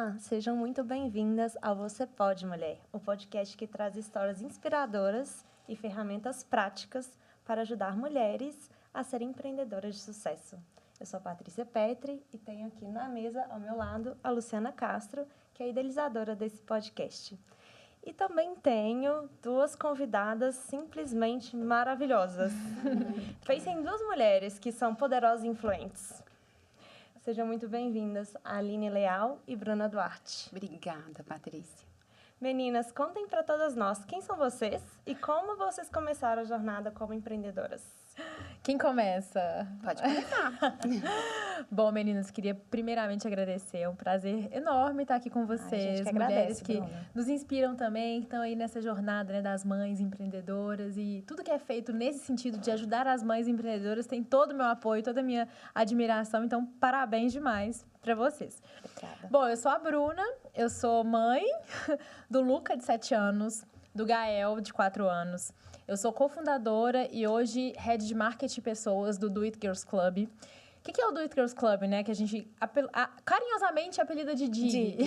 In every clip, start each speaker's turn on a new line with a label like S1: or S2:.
S1: Olá, sejam muito bem-vindas ao Você Pode, Mulher, o podcast que traz histórias inspiradoras e ferramentas práticas para ajudar mulheres a serem empreendedoras de sucesso. Eu sou a Patrícia Petri e tenho aqui na mesa, ao meu lado, a Luciana Castro, que é a idealizadora desse podcast. E também tenho duas convidadas simplesmente maravilhosas. Pensem em duas mulheres que são poderosas e influentes. Sejam muito bem-vindas, Aline Leal e Bruna Duarte.
S2: Obrigada, Patrícia.
S1: Meninas, contem para todas nós quem são vocês e como vocês começaram a jornada como empreendedoras.
S3: Quem começa?
S2: Pode começar.
S3: Bom, meninas, queria primeiramente agradecer. É um prazer enorme estar aqui com vocês,
S1: que
S3: mulheres
S1: agradece,
S3: que
S1: Bruna.
S3: nos inspiram também, que estão aí nessa jornada, né, das mães empreendedoras. E tudo que é feito nesse sentido de ajudar as mães empreendedoras tem todo o meu apoio, toda a minha admiração. Então, parabéns demais para vocês.
S1: Obrigada.
S3: Bom, eu sou a Bruna, eu sou mãe do Luca, de 7 anos, do Gael, de 4 anos. Eu sou cofundadora e hoje head de marketing e pessoas do Do It Girls Club. O que é o Do It Girls Club, né? Que a gente carinhosamente apelida de DIG.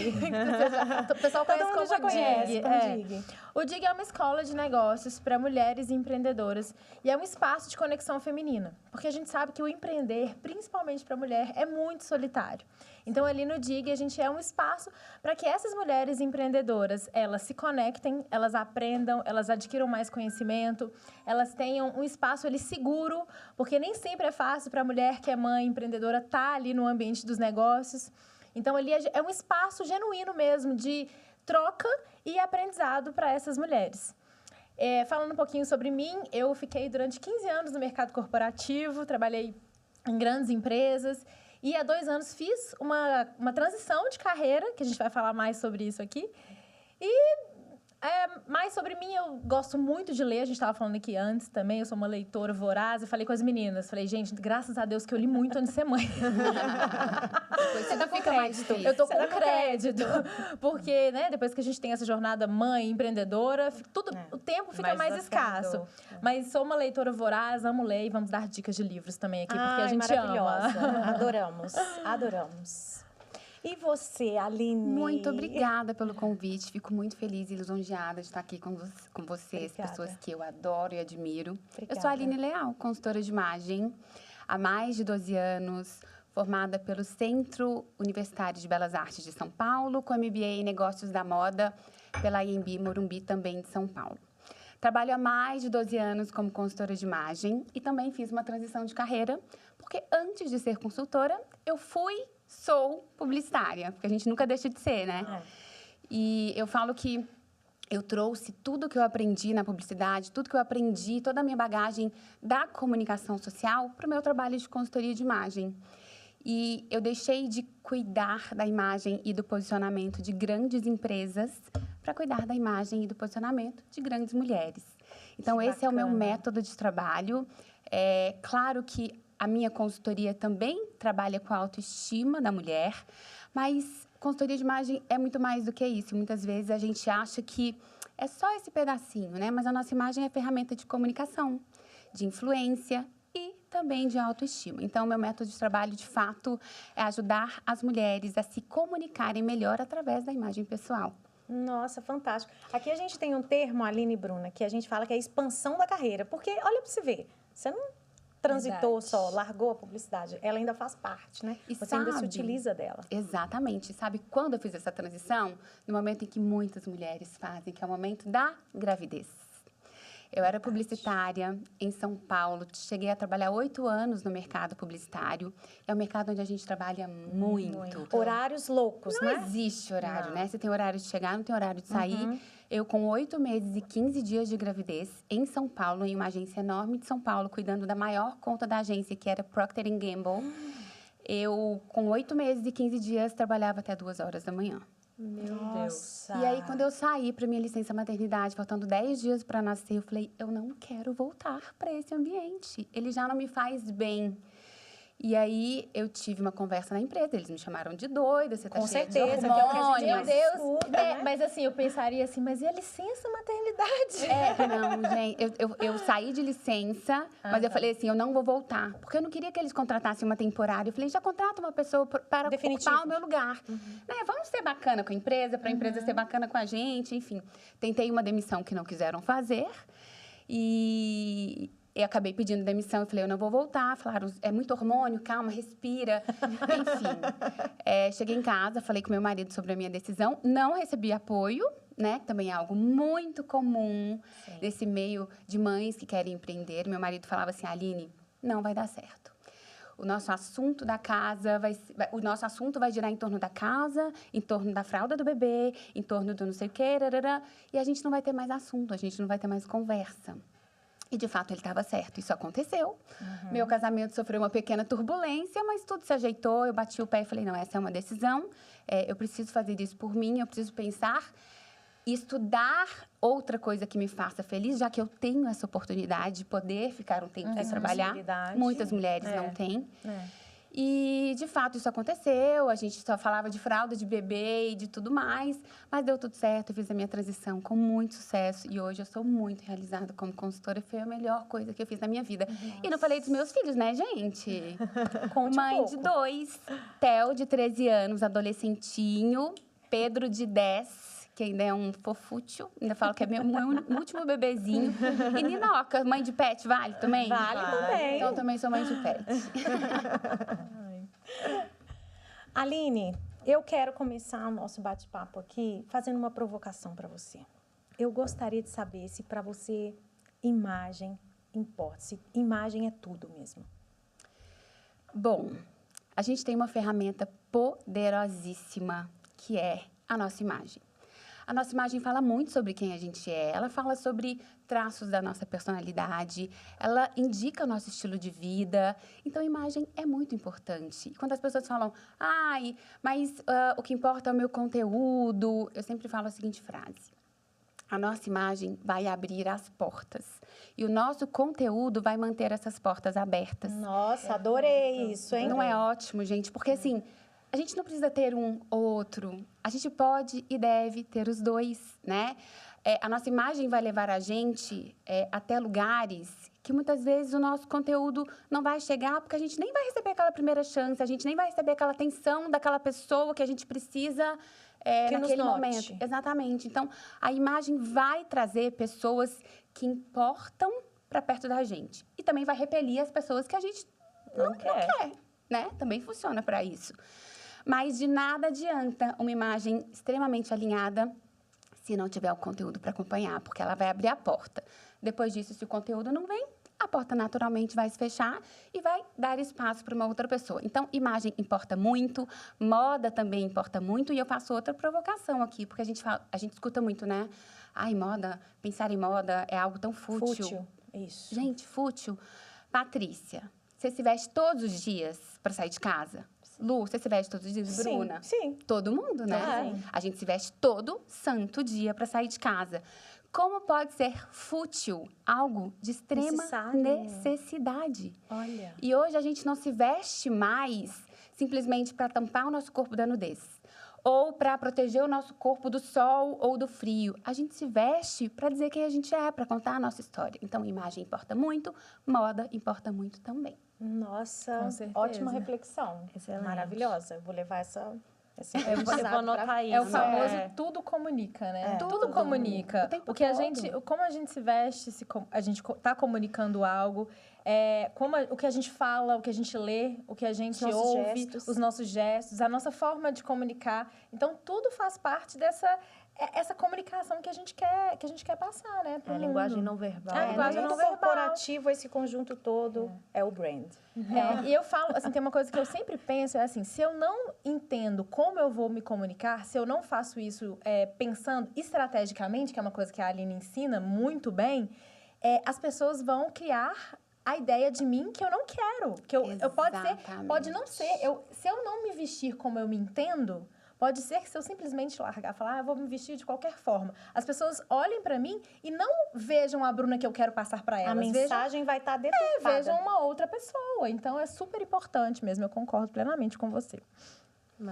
S3: O pessoal conhece como DIG. O DIG é uma escola de negócios para mulheres empreendedoras e é um espaço de conexão feminina. Porque a gente sabe que o empreender, principalmente para mulher, é muito solitário. Então, ali no DIG, a gente é um espaço para que essas mulheres empreendedoras, elas se conectem, elas aprendam, elas adquiram mais conhecimento, elas tenham um espaço ali seguro, porque nem sempre é fácil para a mulher que é mãe empreendedora estar ali no ambiente dos negócios. Então, ali é um espaço genuíno mesmo de troca e aprendizado para essas mulheres. Falando um pouquinho sobre mim, eu fiquei durante 15 anos no mercado corporativo, trabalhei em grandes empresas e há 2 anos fiz uma transição de carreira, que a gente vai falar mais sobre isso aqui. E mais sobre mim, eu gosto muito de ler, a gente estava falando aqui antes também, eu sou uma leitora voraz, eu falei com as meninas, falei, gente, graças a Deus que eu li muito antes de ser mãe.
S2: Depois você não fica mais difícil.
S3: Eu tô com crédito, porque, né, depois que a gente tem essa jornada mãe, empreendedora, o tempo fica mais escasso. Mas sou uma leitora voraz, amo ler e vamos dar dicas de livros também aqui, porque a gente ama.
S1: Adoramos. E você, Aline?
S2: Muito obrigada pelo convite. Fico muito feliz e lisonjeada de estar aqui com vocês,
S1: Obrigada.
S2: pessoas que eu adoro e admiro.
S1: Obrigada.
S2: Eu sou a Aline Leal, consultora de imagem, há mais de 12 anos, formada pelo Centro Universitário de Belas Artes de São Paulo, com MBA em Negócios da Moda pela IMB Morumbi, também de São Paulo. Trabalho há mais de 12 anos como consultora de imagem e também fiz uma transição de carreira, porque antes de ser consultora, sou publicitária, porque a gente nunca deixa de ser, né? E eu falo que eu trouxe tudo que eu aprendi na publicidade, tudo que eu aprendi, toda a minha bagagem da comunicação social para o meu trabalho de consultoria de imagem. E eu deixei de cuidar da imagem e do posicionamento de grandes empresas para cuidar da imagem e do posicionamento de grandes mulheres. Então, esse é o meu método de trabalho. É claro que a minha consultoria também trabalha com a autoestima da mulher, mas consultoria de imagem é muito mais do que isso. Muitas vezes a gente acha que é só esse pedacinho, né? Mas a nossa imagem é ferramenta de comunicação, de influência e também de autoestima. Então, meu método de trabalho, de fato, é ajudar as mulheres a se comunicarem melhor através da imagem pessoal.
S4: Nossa, fantástico. Aqui a gente tem um termo, Aline e Bruna, que a gente fala que é a expansão da carreira. Porque, olha pra você ver, você não transitou só, largou a publicidade. Ela ainda faz parte, né?
S2: E
S4: você ainda se utiliza dela.
S2: Exatamente. Sabe quando eu fiz essa transição? No momento em que muitas mulheres fazem, que é o momento da gravidez. Eu era publicitária em São Paulo, cheguei a trabalhar 8 anos no mercado publicitário. É um mercado onde a gente trabalha muito.
S4: Horários loucos,
S2: não
S4: né?
S2: Não existe horário, né? Você tem horário de chegar, não tem horário de sair. Eu, com 8 meses e 15 dias de gravidez, em São Paulo, em uma agência enorme de São Paulo, cuidando da maior conta da agência, que era Procter & Gamble. Eu, com 8 meses e 15 dias, trabalhava até 2 horas da manhã.
S1: Meu Deus.
S2: E aí, quando eu saí para minha licença maternidade, faltando 10 dias para nascer, eu falei, eu não quero voltar para esse ambiente. Ele já não me faz bem. E aí, eu tive uma conversa na empresa, eles me chamaram de doida, você tá
S4: Com
S2: cheia de
S4: certeza, que é o que a gente
S2: hormônios.
S3: Meu Deus,
S4: escuta, né?
S3: mas assim, eu pensaria assim, mas e a licença maternidade?
S2: Não, gente, eu saí de licença, mas eu falei assim, eu não vou voltar. Porque eu não queria que eles contratassem uma temporária. Eu falei, já contrata uma pessoa para
S4: Definitivo.
S2: ocupar o meu lugar. Né? Vamos ser bacana com a empresa, para a empresa ser bacana com a gente, enfim. Tentei uma demissão que não quiseram fazer. E eu acabei pedindo demissão. Eu falei, eu não vou voltar. Falaram, é muito hormônio, calma, respira. Enfim, cheguei em casa, falei com meu marido sobre a minha decisão. Não recebi apoio, né? Também é algo muito comum desse meio de mães que querem empreender. Meu marido falava assim, Aline, não vai dar certo. O nosso assunto da casa o nosso assunto vai girar em torno da casa, em torno da fralda do bebê, em torno do não sei o quê, e a gente não vai ter mais assunto, a gente não vai ter mais conversa. E, de fato, ele estava certo. Isso aconteceu. Meu casamento sofreu uma pequena turbulência, mas tudo se ajeitou. Eu bati o pé e falei, não, essa é uma decisão. Eu preciso fazer isso por mim, eu preciso pensar e estudar outra coisa que me faça feliz, já que eu tenho essa oportunidade de poder ficar um tempo sem trabalhar.
S4: possibilidade.
S2: Muitas mulheres não têm. E, de fato, isso aconteceu. A gente só falava de fralda, de bebê e de tudo mais. Mas deu tudo certo. Eu fiz a minha transição com muito sucesso. E hoje eu sou muito realizada como consultora. Foi a melhor coisa que eu fiz na minha vida. Nossa. E não falei dos meus filhos, né, gente? Mãe de 2, Theo, de 13 anos, adolescentinho. Pedro, de 10. Que ainda é um fofúcio. Ainda falo que é meu último bebezinho. E Ninoca, mãe de pet, vale também?
S4: Vale também.
S2: Então, eu também sou mãe de pet.
S4: Aline, eu quero começar o nosso bate-papo aqui fazendo uma provocação para você. Eu gostaria de saber se para você imagem importa, se imagem é tudo mesmo.
S2: Bom, a gente tem uma ferramenta poderosíssima que é a nossa imagem. A nossa imagem fala muito sobre quem a gente é, ela fala sobre traços da nossa personalidade, ela indica o nosso estilo de vida. Então, a imagem é muito importante. E quando as pessoas falam, mas o que importa é o meu conteúdo, eu sempre falo a seguinte frase. A nossa imagem vai abrir as portas. E o nosso conteúdo vai manter essas portas abertas.
S4: Nossa, adorei isso, hein?
S2: Não é ótimo, gente? Porque, assim, a gente não precisa ter um ou outro. A gente pode e deve ter os dois, né? A nossa imagem vai levar a gente até lugares que muitas vezes o nosso conteúdo não vai chegar porque a gente nem vai receber aquela primeira chance, a gente nem vai receber aquela atenção daquela pessoa que a gente precisa naquele momento. Exatamente. Então, a imagem vai trazer pessoas que importam para perto da gente. E também vai repelir as pessoas que a gente não quer, né? Também funciona para isso. Mas de nada adianta uma imagem extremamente alinhada se não tiver o conteúdo para acompanhar, porque ela vai abrir a porta. Depois disso, se o conteúdo não vem, a porta naturalmente vai se fechar e vai dar espaço para uma outra pessoa. Então, imagem importa muito, moda também importa muito. E eu faço outra provocação aqui, porque a gente escuta muito, né? Ai, moda, pensar em moda é algo tão fútil.
S4: Fútil, isso.
S2: Gente, fútil. Patrícia, você se veste todos os dias para sair de casa? Lu, você se veste todos os dias? Bruna?
S4: Sim.
S2: Todo mundo, né?
S4: Sim.
S2: A gente se veste todo santo dia para sair de casa. Como pode ser fútil algo de extrema necessidade?
S4: Olha.
S2: E hoje a gente não se veste mais simplesmente para tampar o nosso corpo da nudez ou para proteger o nosso corpo do sol ou do frio. A gente se veste para dizer quem a gente é, para contar a nossa história. Então, imagem importa muito, moda importa muito também.
S4: Nossa,
S3: Com certeza.
S4: ótima reflexão.
S1: Excelente.
S4: Maravilhosa. Eu vou levar essa
S1: Eu vou anotar isso.
S3: É o famoso tudo comunica, né? Tudo comunica.
S2: O tempo
S3: O que a
S2: todo.
S3: gente, como a gente se veste, a gente tá comunicando algo, o que a gente fala, o que a gente lê, o que a gente
S4: Os nossos
S3: ouve,
S4: gestos.
S3: os nossos gestos, a nossa forma de comunicar. Então, tudo faz parte essa comunicação que a gente quer passar, né? pro
S1: A
S3: mundo.
S1: linguagem não verbal.
S3: É, a linguagem
S4: no
S3: não
S4: mundo
S3: verbal.
S4: corporativo, esse conjunto todo é o brand.
S3: E eu falo, assim, tem uma coisa que eu sempre penso, é assim, se eu não entendo como eu vou me comunicar, se eu não faço isso pensando estrategicamente, que é uma coisa que a Aline ensina muito bem, as pessoas vão criar a ideia de mim que eu não quero. Que eu pode não ser. Se eu não me vestir como eu me entendo, Pode ser que se eu simplesmente largar, falar, eu vou me vestir de qualquer forma, as pessoas olhem para mim e não vejam a Bruna que eu quero passar para elas.
S4: A mensagem vai estar deturpada.
S3: Vejam uma outra pessoa. Então, é super importante mesmo. Eu concordo plenamente com você.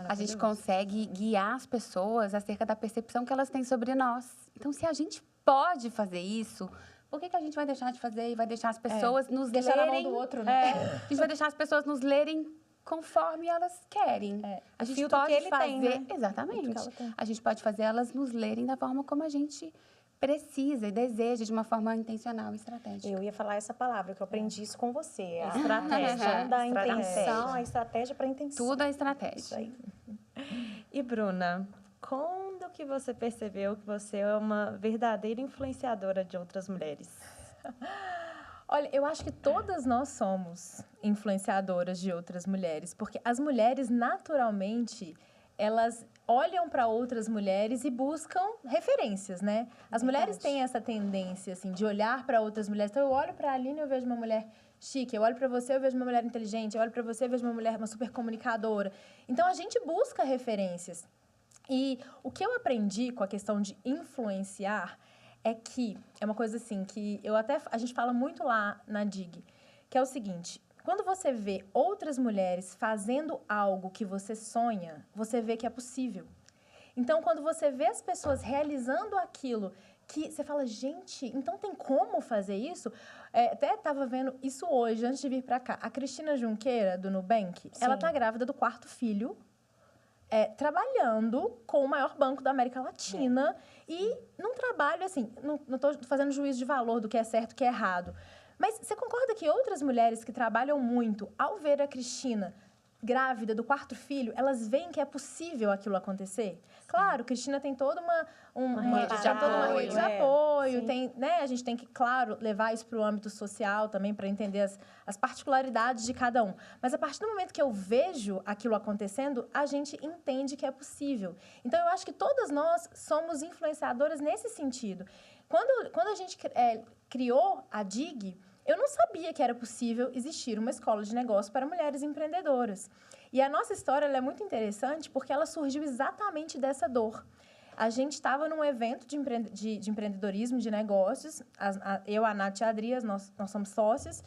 S2: A gente consegue guiar as pessoas acerca da percepção que elas têm sobre nós. Então, se a gente pode fazer isso, por que a gente vai deixar de fazer e vai deixar as pessoas nos
S3: Deixar
S2: lerem...
S3: na mão do outro, né?
S2: A gente vai deixar as pessoas nos lerem conforme elas querem.
S4: A gente pode que ele
S2: fazer...
S4: tem, né?
S2: Exatamente.
S4: Ela tem.
S2: A gente pode fazer elas nos lerem da forma como a gente precisa e deseja, de uma forma intencional e estratégica.
S4: Eu ia falar essa palavra, que eu aprendi isso com você. A
S1: Estratégia.
S4: questão da
S1: Estratégia.
S4: intenção, a estratégia para a intenção.
S2: Tudo é estratégia.
S4: Isso aí.
S1: E, Bruna, quando que você percebeu que você é uma verdadeira influenciadora de outras mulheres?
S3: Olha, eu acho que todas nós somos influenciadoras de outras mulheres, porque as mulheres, naturalmente, elas olham para outras mulheres e buscam referências, né? As mulheres têm essa tendência, assim, de olhar para outras mulheres. Então, eu olho para a Aline e eu vejo uma mulher chique. Eu olho para você, eu vejo uma mulher inteligente. Eu olho para você, eu vejo uma super comunicadora. Então, a gente busca referências. E o que eu aprendi com a questão de influenciar é que, é uma coisa assim, que a gente fala muito lá na DIG, que é o seguinte: quando você vê outras mulheres fazendo algo que você sonha, você vê que é possível. Então, quando você vê as pessoas realizando aquilo que você fala, gente, então tem como fazer isso? Até estava vendo isso hoje, antes de vir para cá. A Cristina Junqueira, do Nubank, ela está grávida do 4º filho, trabalhando com o maior banco da América Latina e num trabalho, assim, não estou fazendo juízo de valor do que é certo e que é errado. Mas você concorda que outras mulheres que trabalham muito, ao ver a Cristina grávida do 4º filho, elas veem que é possível aquilo acontecer? Claro, Cristina tem toda uma rede de apoio, tem, né? A gente tem que, claro, levar isso para o âmbito social também, para entender as particularidades de cada um. Mas a partir do momento que eu vejo aquilo acontecendo, a gente entende que é possível. Então, eu acho que todas nós somos influenciadoras nesse sentido. Quando a gente criou a DIG, eu não sabia que era possível existir uma escola de negócio para mulheres empreendedoras. E a nossa história ela é muito interessante porque ela surgiu exatamente dessa dor. A gente estava num evento de empreendedorismo, de negócios, eu, a Nath e a Adri, nós somos sócias,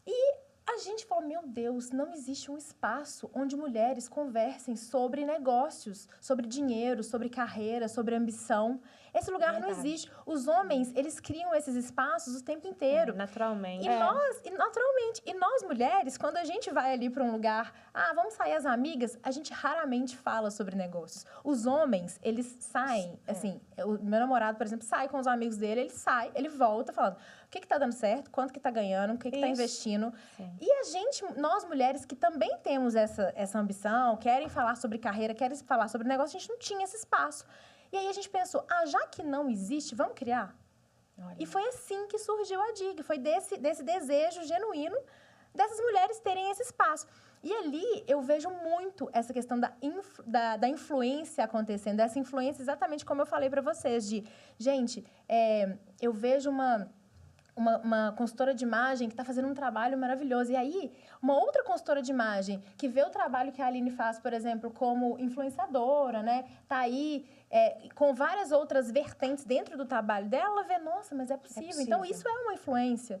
S3: e a gente falou, meu Deus, não existe um espaço onde mulheres conversem sobre negócios, sobre dinheiro, sobre carreira, sobre ambição. Esse lugar não existe. Os homens, eles criam esses espaços o tempo inteiro.
S1: Naturalmente.
S3: Naturalmente. E nós, mulheres, quando a gente vai ali para um lugar, vamos sair as amigas, a gente raramente fala sobre negócios. Os homens, eles saem, assim, o meu namorado, por exemplo, sai com os amigos dele, ele sai, ele volta falando o que está dando certo, quanto que está ganhando, o que está investindo. Sim. E a gente, nós mulheres que também temos essa ambição, querem falar sobre carreira, querem falar sobre negócio, a gente não tinha esse espaço. E aí a gente pensou, já que não existe, vamos criar? Olha. E foi assim que surgiu a DIG, foi desse desejo genuíno dessas mulheres terem esse espaço. E ali eu vejo muito essa questão da influência acontecendo, essa influência exatamente como eu falei para vocês, gente, eu vejo uma consultora de imagem que está fazendo um trabalho maravilhoso. E aí, uma outra consultora de imagem que vê o trabalho que a Aline faz, por exemplo, como influenciadora, né? Tá aí com várias outras vertentes dentro do trabalho dela, ela vê, nossa, mas é possível. Então, isso é uma influência.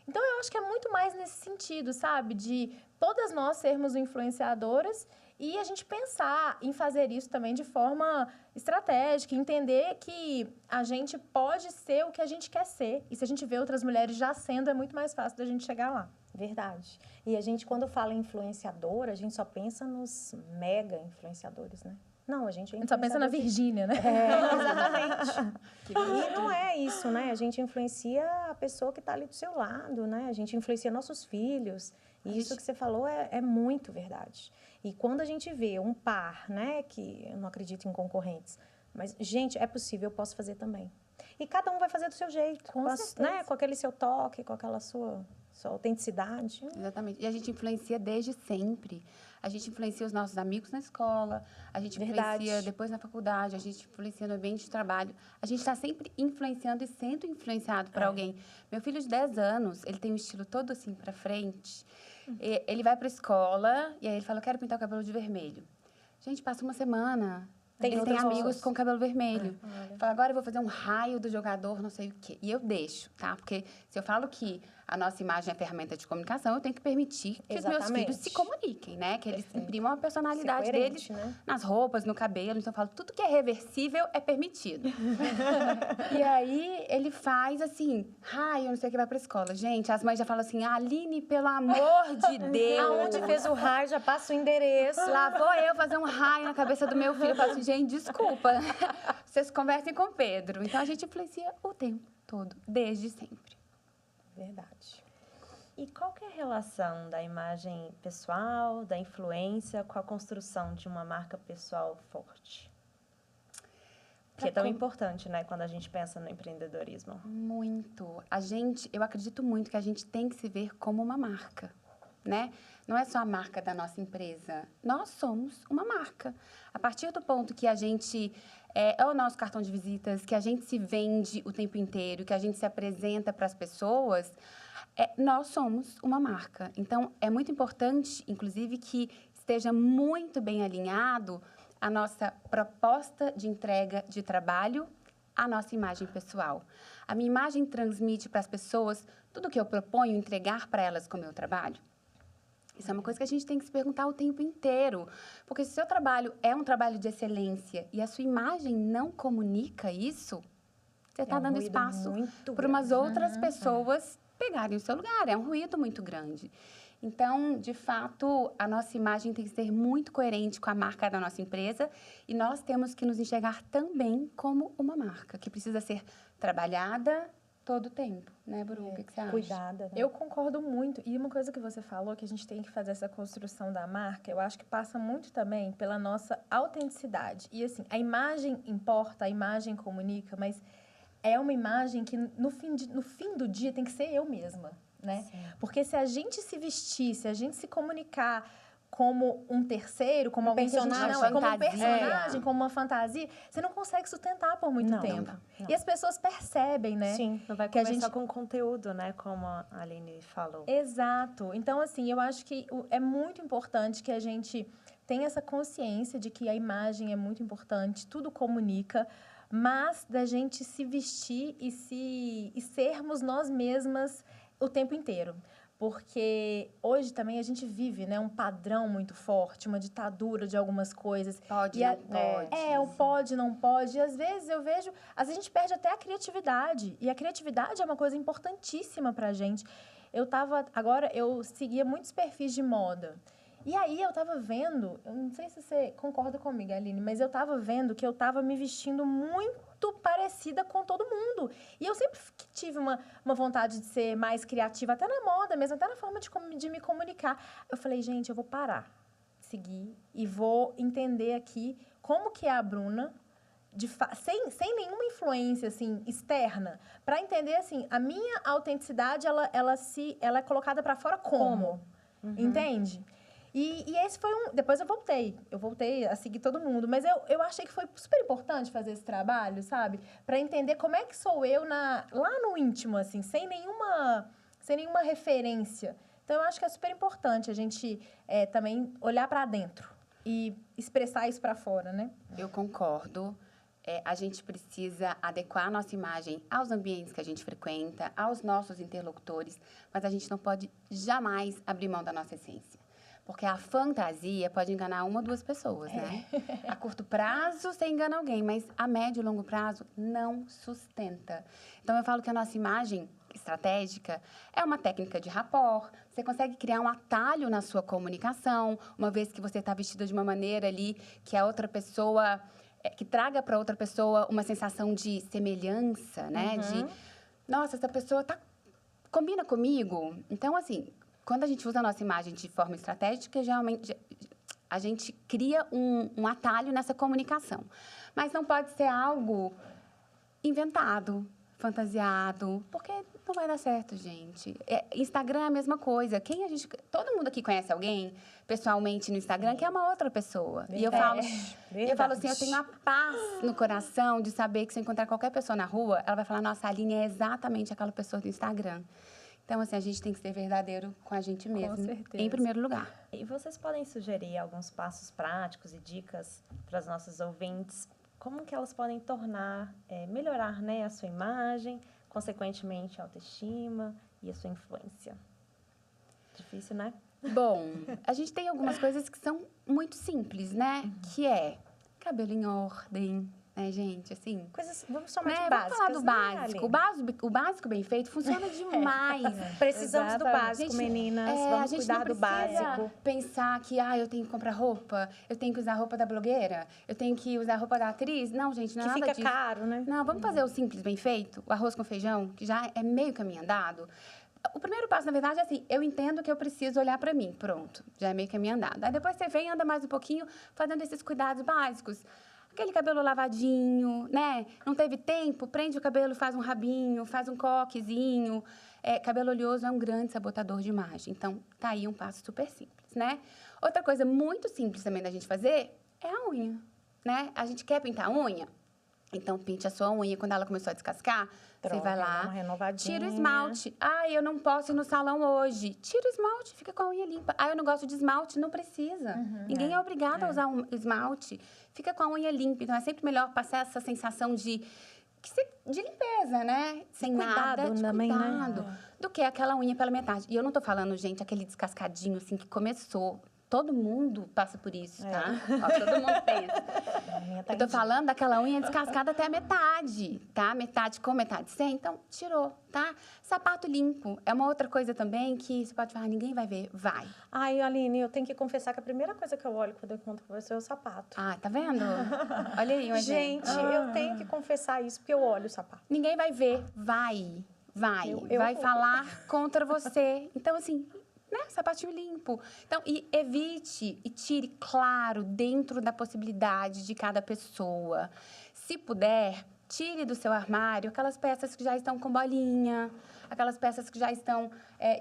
S3: Então, eu acho que é muito mais nesse sentido, sabe? De todas nós sermos influenciadoras e a gente pensar em fazer isso também de forma estratégica, entender que a gente pode ser o que a gente quer ser. E se a gente vê outras mulheres já sendo, é muito mais fácil da gente chegar lá.
S4: Verdade. E a gente, quando fala influenciadora, a gente só pensa nos mega influenciadores, né? Não, a gente
S3: só pensa na Virgínia, né?
S4: Exatamente. E não é isso, né? A gente influencia a pessoa que está ali do seu lado, né? A gente influencia nossos filhos. E isso que você falou é muito verdade. E quando a gente vê um par, né? Que eu não acredito em concorrentes. Mas, gente, é possível, eu posso fazer também. E cada um vai fazer do seu jeito. Com aquele seu toque, com aquela sua autenticidade.
S2: Exatamente. E a gente influencia desde sempre. A gente influencia os nossos amigos na escola, a gente influencia depois na faculdade, a gente influencia no ambiente de trabalho. A gente está sempre influenciando e sendo influenciado por alguém. Meu filho de 10 anos, ele tem um estilo todo assim para frente. Ele vai para a escola e aí ele fala, eu quero pintar o cabelo de vermelho. Gente, passa uma semana.
S4: Tem
S2: Ele tem
S4: outras
S2: amigos
S4: pessoas.
S2: com cabelo vermelho. Fala, agora eu vou fazer um raio do jogador, não sei o quê. E eu deixo, tá? Porque se eu falo que a nossa imagem é ferramenta de comunicação, eu tenho que permitir que os meus
S4: Exatamente.
S2: filhos se comuniquem, né? Que eles imprimam a personalidade
S4: Ser
S2: deles
S4: coerente, né?
S2: nas roupas, no cabelo. Então eu falo, tudo que é reversível é permitido. E aí ele faz assim, raio, não sei o que, vai pra escola. Gente, as mães já falam assim, Aline, pelo amor de Deus.
S4: Aonde fez o raio, já passa o endereço.
S2: Lá vou eu fazer um raio na cabeça do meu filho. Eu falo assim, gente, desculpa. Vocês conversem com o Pedro. Então, a gente influencia o tempo todo, desde sempre.
S4: Verdade.
S1: E qual que é a relação da imagem pessoal, da influência, com a construção de uma marca pessoal forte? Que é tão importante, né, quando a gente pensa no empreendedorismo.
S2: Muito. Eu acredito muito que a gente tem que se ver como uma marca, né? Não é só a marca da nossa empresa. Nós somos uma marca. A partir do ponto que a gente é o nosso cartão de visitas, que a gente se vende o tempo inteiro, que a gente se apresenta para as pessoas, nós somos uma marca. Então, é muito importante, inclusive, que esteja muito bem alinhado a nossa proposta de entrega de trabalho, a nossa imagem pessoal. A minha imagem transmite para as pessoas tudo que eu proponho entregar para elas com o meu trabalho. Isso é uma coisa que a gente tem que se perguntar o tempo inteiro. Porque se o seu trabalho é um trabalho de excelência e a sua imagem não comunica isso, você está dando
S4: ruído
S2: espaço
S4: muito
S2: para umas
S4: grande.
S2: outras pessoas pegarem o seu lugar. É um ruído muito grande. Então, de fato, a nossa imagem tem que ser muito coerente com a marca da nossa empresa e nós temos que nos enxergar também como uma marca que precisa ser trabalhada todo o tempo, né, Bru? O que você acha?
S4: Cuidada, né?
S3: Eu concordo muito. E uma coisa que você falou, que a gente tem que fazer essa construção da marca, eu acho que passa muito também pela nossa autenticidade. E assim, a imagem importa, a imagem comunica, mas é uma imagem que no fim do dia tem que ser eu mesma, né?
S4: Sim.
S3: Porque se a gente se vestir, se a gente se comunicar como um terceiro, como alguém que a gente
S4: personagem.
S3: não é, como um
S2: Fantasia.
S3: personagem, como uma fantasia, você não consegue sustentar por muito
S4: Não,
S3: tempo.
S4: não.
S3: E as pessoas percebem, né?
S4: Sim.
S1: Não vai
S3: Que a
S1: começar
S3: gente-
S1: com conteúdo, né, como a Aline falou.
S3: Exato. Então, assim, eu acho que é muito importante que a gente tenha essa consciência de que a imagem é muito importante, tudo comunica, mas da gente se vestir e sermos nós mesmas o tempo inteiro. Porque hoje também a gente vive, né, um padrão muito forte, uma ditadura de algumas coisas.
S2: Pode,
S3: E
S2: não pode.
S3: o pode, não pode. E às vezes eu vejo, às vezes a gente perde até a criatividade. E a criatividade é uma coisa importantíssima pra gente. Agora eu seguia muitos perfis de moda. E aí eu tava vendo, eu não sei se você concorda comigo, Aline, mas eu tava vendo que eu tava me vestindo muito parecida com todo mundo. E eu sempre tive uma vontade de ser mais criativa, até na moda mesmo, até na forma de me comunicar. Eu falei, gente, eu vou parar, seguir e vou entender aqui como que é a Bruna, sem nenhuma influência assim externa, para entender assim, a minha autenticidade ela é colocada para fora como? Entende? E esse foi depois eu voltei a seguir todo mundo, mas eu achei que foi super importante fazer esse trabalho, sabe? Para entender como é que sou eu lá no íntimo, assim, sem nenhuma referência. Então, eu acho que é super importante a gente também olhar para dentro e expressar isso para fora, né?
S2: Eu concordo. A gente precisa adequar a nossa imagem aos ambientes que a gente frequenta, aos nossos interlocutores, mas a gente não pode jamais abrir mão da nossa essência. Porque a fantasia pode enganar uma ou duas pessoas, né? A curto prazo, você engana alguém, mas a médio e longo prazo não sustenta. Então, eu falo que a nossa imagem estratégica é uma técnica de rapport. Você consegue criar um atalho na sua comunicação, uma vez que você está vestida de uma maneira ali que a outra pessoa... que traga para outra pessoa uma sensação de semelhança, né? De, nossa, essa pessoa combina comigo. Então, assim... Quando a gente usa a nossa imagem de forma estratégica, geralmente a gente cria um atalho nessa comunicação. Mas não pode ser algo inventado, fantasiado, porque não vai dar certo, gente. Instagram é a mesma coisa. Todo mundo aqui conhece alguém pessoalmente no Instagram que é uma outra pessoa. E eu falo assim, eu tenho a paz no coração de saber que se eu encontrar qualquer pessoa na rua, ela vai falar, nossa, a Aline é exatamente aquela pessoa do Instagram. Então, assim, a gente tem que ser verdadeiro com a gente mesmo,
S3: certeza.
S2: em primeiro lugar.
S1: E vocês podem sugerir alguns passos práticos e dicas para os nossos ouvintes? Como que elas podem melhorar, né, a sua imagem, consequentemente a autoestima e a sua influência? Difícil, né?
S2: Bom, a gente tem algumas coisas que são muito simples, né? Que é cabelo em ordem, né, gente? Assim,
S4: Vamos chamar
S2: né?
S4: de
S2: Vamos falar do
S4: básicas,
S2: básico.
S4: né,
S2: O básico bem feito funciona demais.
S4: Precisamos do
S3: Exatamente.
S4: básico,
S2: Gente,
S4: meninas.
S2: a
S4: Vamos
S2: gente
S4: cuidar
S2: não
S4: do
S2: precisa
S4: básico.
S2: pensar que, eu tenho que comprar roupa, eu tenho que usar a roupa da blogueira, eu tenho que usar a roupa da atriz. Não, gente, não é
S4: Que
S2: nada
S4: fica
S2: disso.
S4: caro, né?
S2: Não, vamos fazer o simples bem feito, o arroz com feijão, que já é meio caminho andado. O primeiro passo, na verdade, é assim, eu entendo que eu preciso olhar pra mim, pronto, já é meio caminho andado. Aí depois você vem, anda mais um pouquinho, fazendo esses cuidados básicos. Aquele cabelo lavadinho, né? Não teve tempo, prende o cabelo, faz um rabinho, faz um coquezinho. Cabelo oleoso é um grande sabotador de imagem. Então, tá aí um passo super simples, né? Outra coisa muito simples também da gente fazer é a unha, né? A gente quer pintar a unha? Então, pinte a sua unha. Quando ela começou a descascar, você vai
S4: Dá
S2: lá,
S4: uma renovadinha.
S2: tira o esmalte. Eu não posso ir no salão hoje. Tira o esmalte, fica com a unha limpa. Eu não gosto de esmalte. Não precisa. Ninguém é obrigado a usar um esmalte. Fica com a unha limpa. Então, é sempre melhor passar essa sensação de limpeza, né? Sem
S4: cuidado
S2: nada, de
S4: também, né?
S2: cuidado. Do que aquela unha pela metade. E eu não tô falando, gente, aquele descascadinho, assim, que começou. Todo mundo passa por isso, tá? Ó, todo mundo tem isso. Eu tô falando daquela unha descascada até a metade, tá? Metade com, metade sem. Então, tirou, tá? Sapato limpo. É uma outra coisa também que você pode falar, ninguém vai ver. Vai.
S4: Ai, Aline, eu tenho que confessar que a primeira coisa que eu olho quando eu encontro com você é o sapato.
S2: Tá vendo? Olha aí,
S4: Gente, eu tenho que confessar isso, porque eu olho o sapato.
S2: Ninguém vai ver. Vai.
S4: Eu
S2: vai
S4: vou.
S2: falar contra você. Então, assim, né? Sapatinho limpo. Então, e evite e tire, claro, dentro da possibilidade de cada pessoa. Se puder, tire do seu armário aquelas peças que já estão com bolinha, aquelas peças que já estão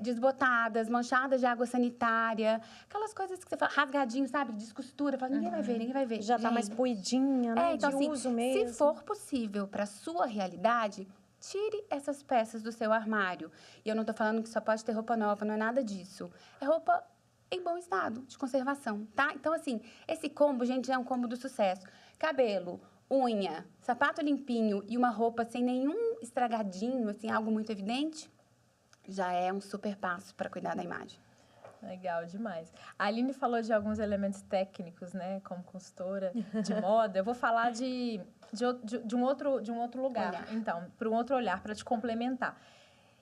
S2: desbotadas, manchadas de água sanitária, aquelas coisas que você fala, rasgadinho, sabe? Descostura. Fala, ninguém vai ver, ninguém vai ver.
S4: Já tá mais
S2: Gente,
S4: puidinha, né?
S2: então,
S4: de
S2: assim,
S4: uso mesmo.
S2: se for possível para sua realidade, tire essas peças do seu armário. E eu não tô falando que só pode ter roupa nova, não é nada disso. É roupa em bom estado, de conservação, tá? Então, assim, esse combo, gente, é um combo do sucesso. Cabelo, unha, sapato limpinho e uma roupa sem nenhum estragadinho, assim, algo muito evidente, já é um super passo para cuidar da imagem.
S3: Legal demais. A Aline falou de alguns elementos técnicos, né? Como consultora de moda. Eu vou falar de um outro lugar. Então, para um outro olhar, para te complementar.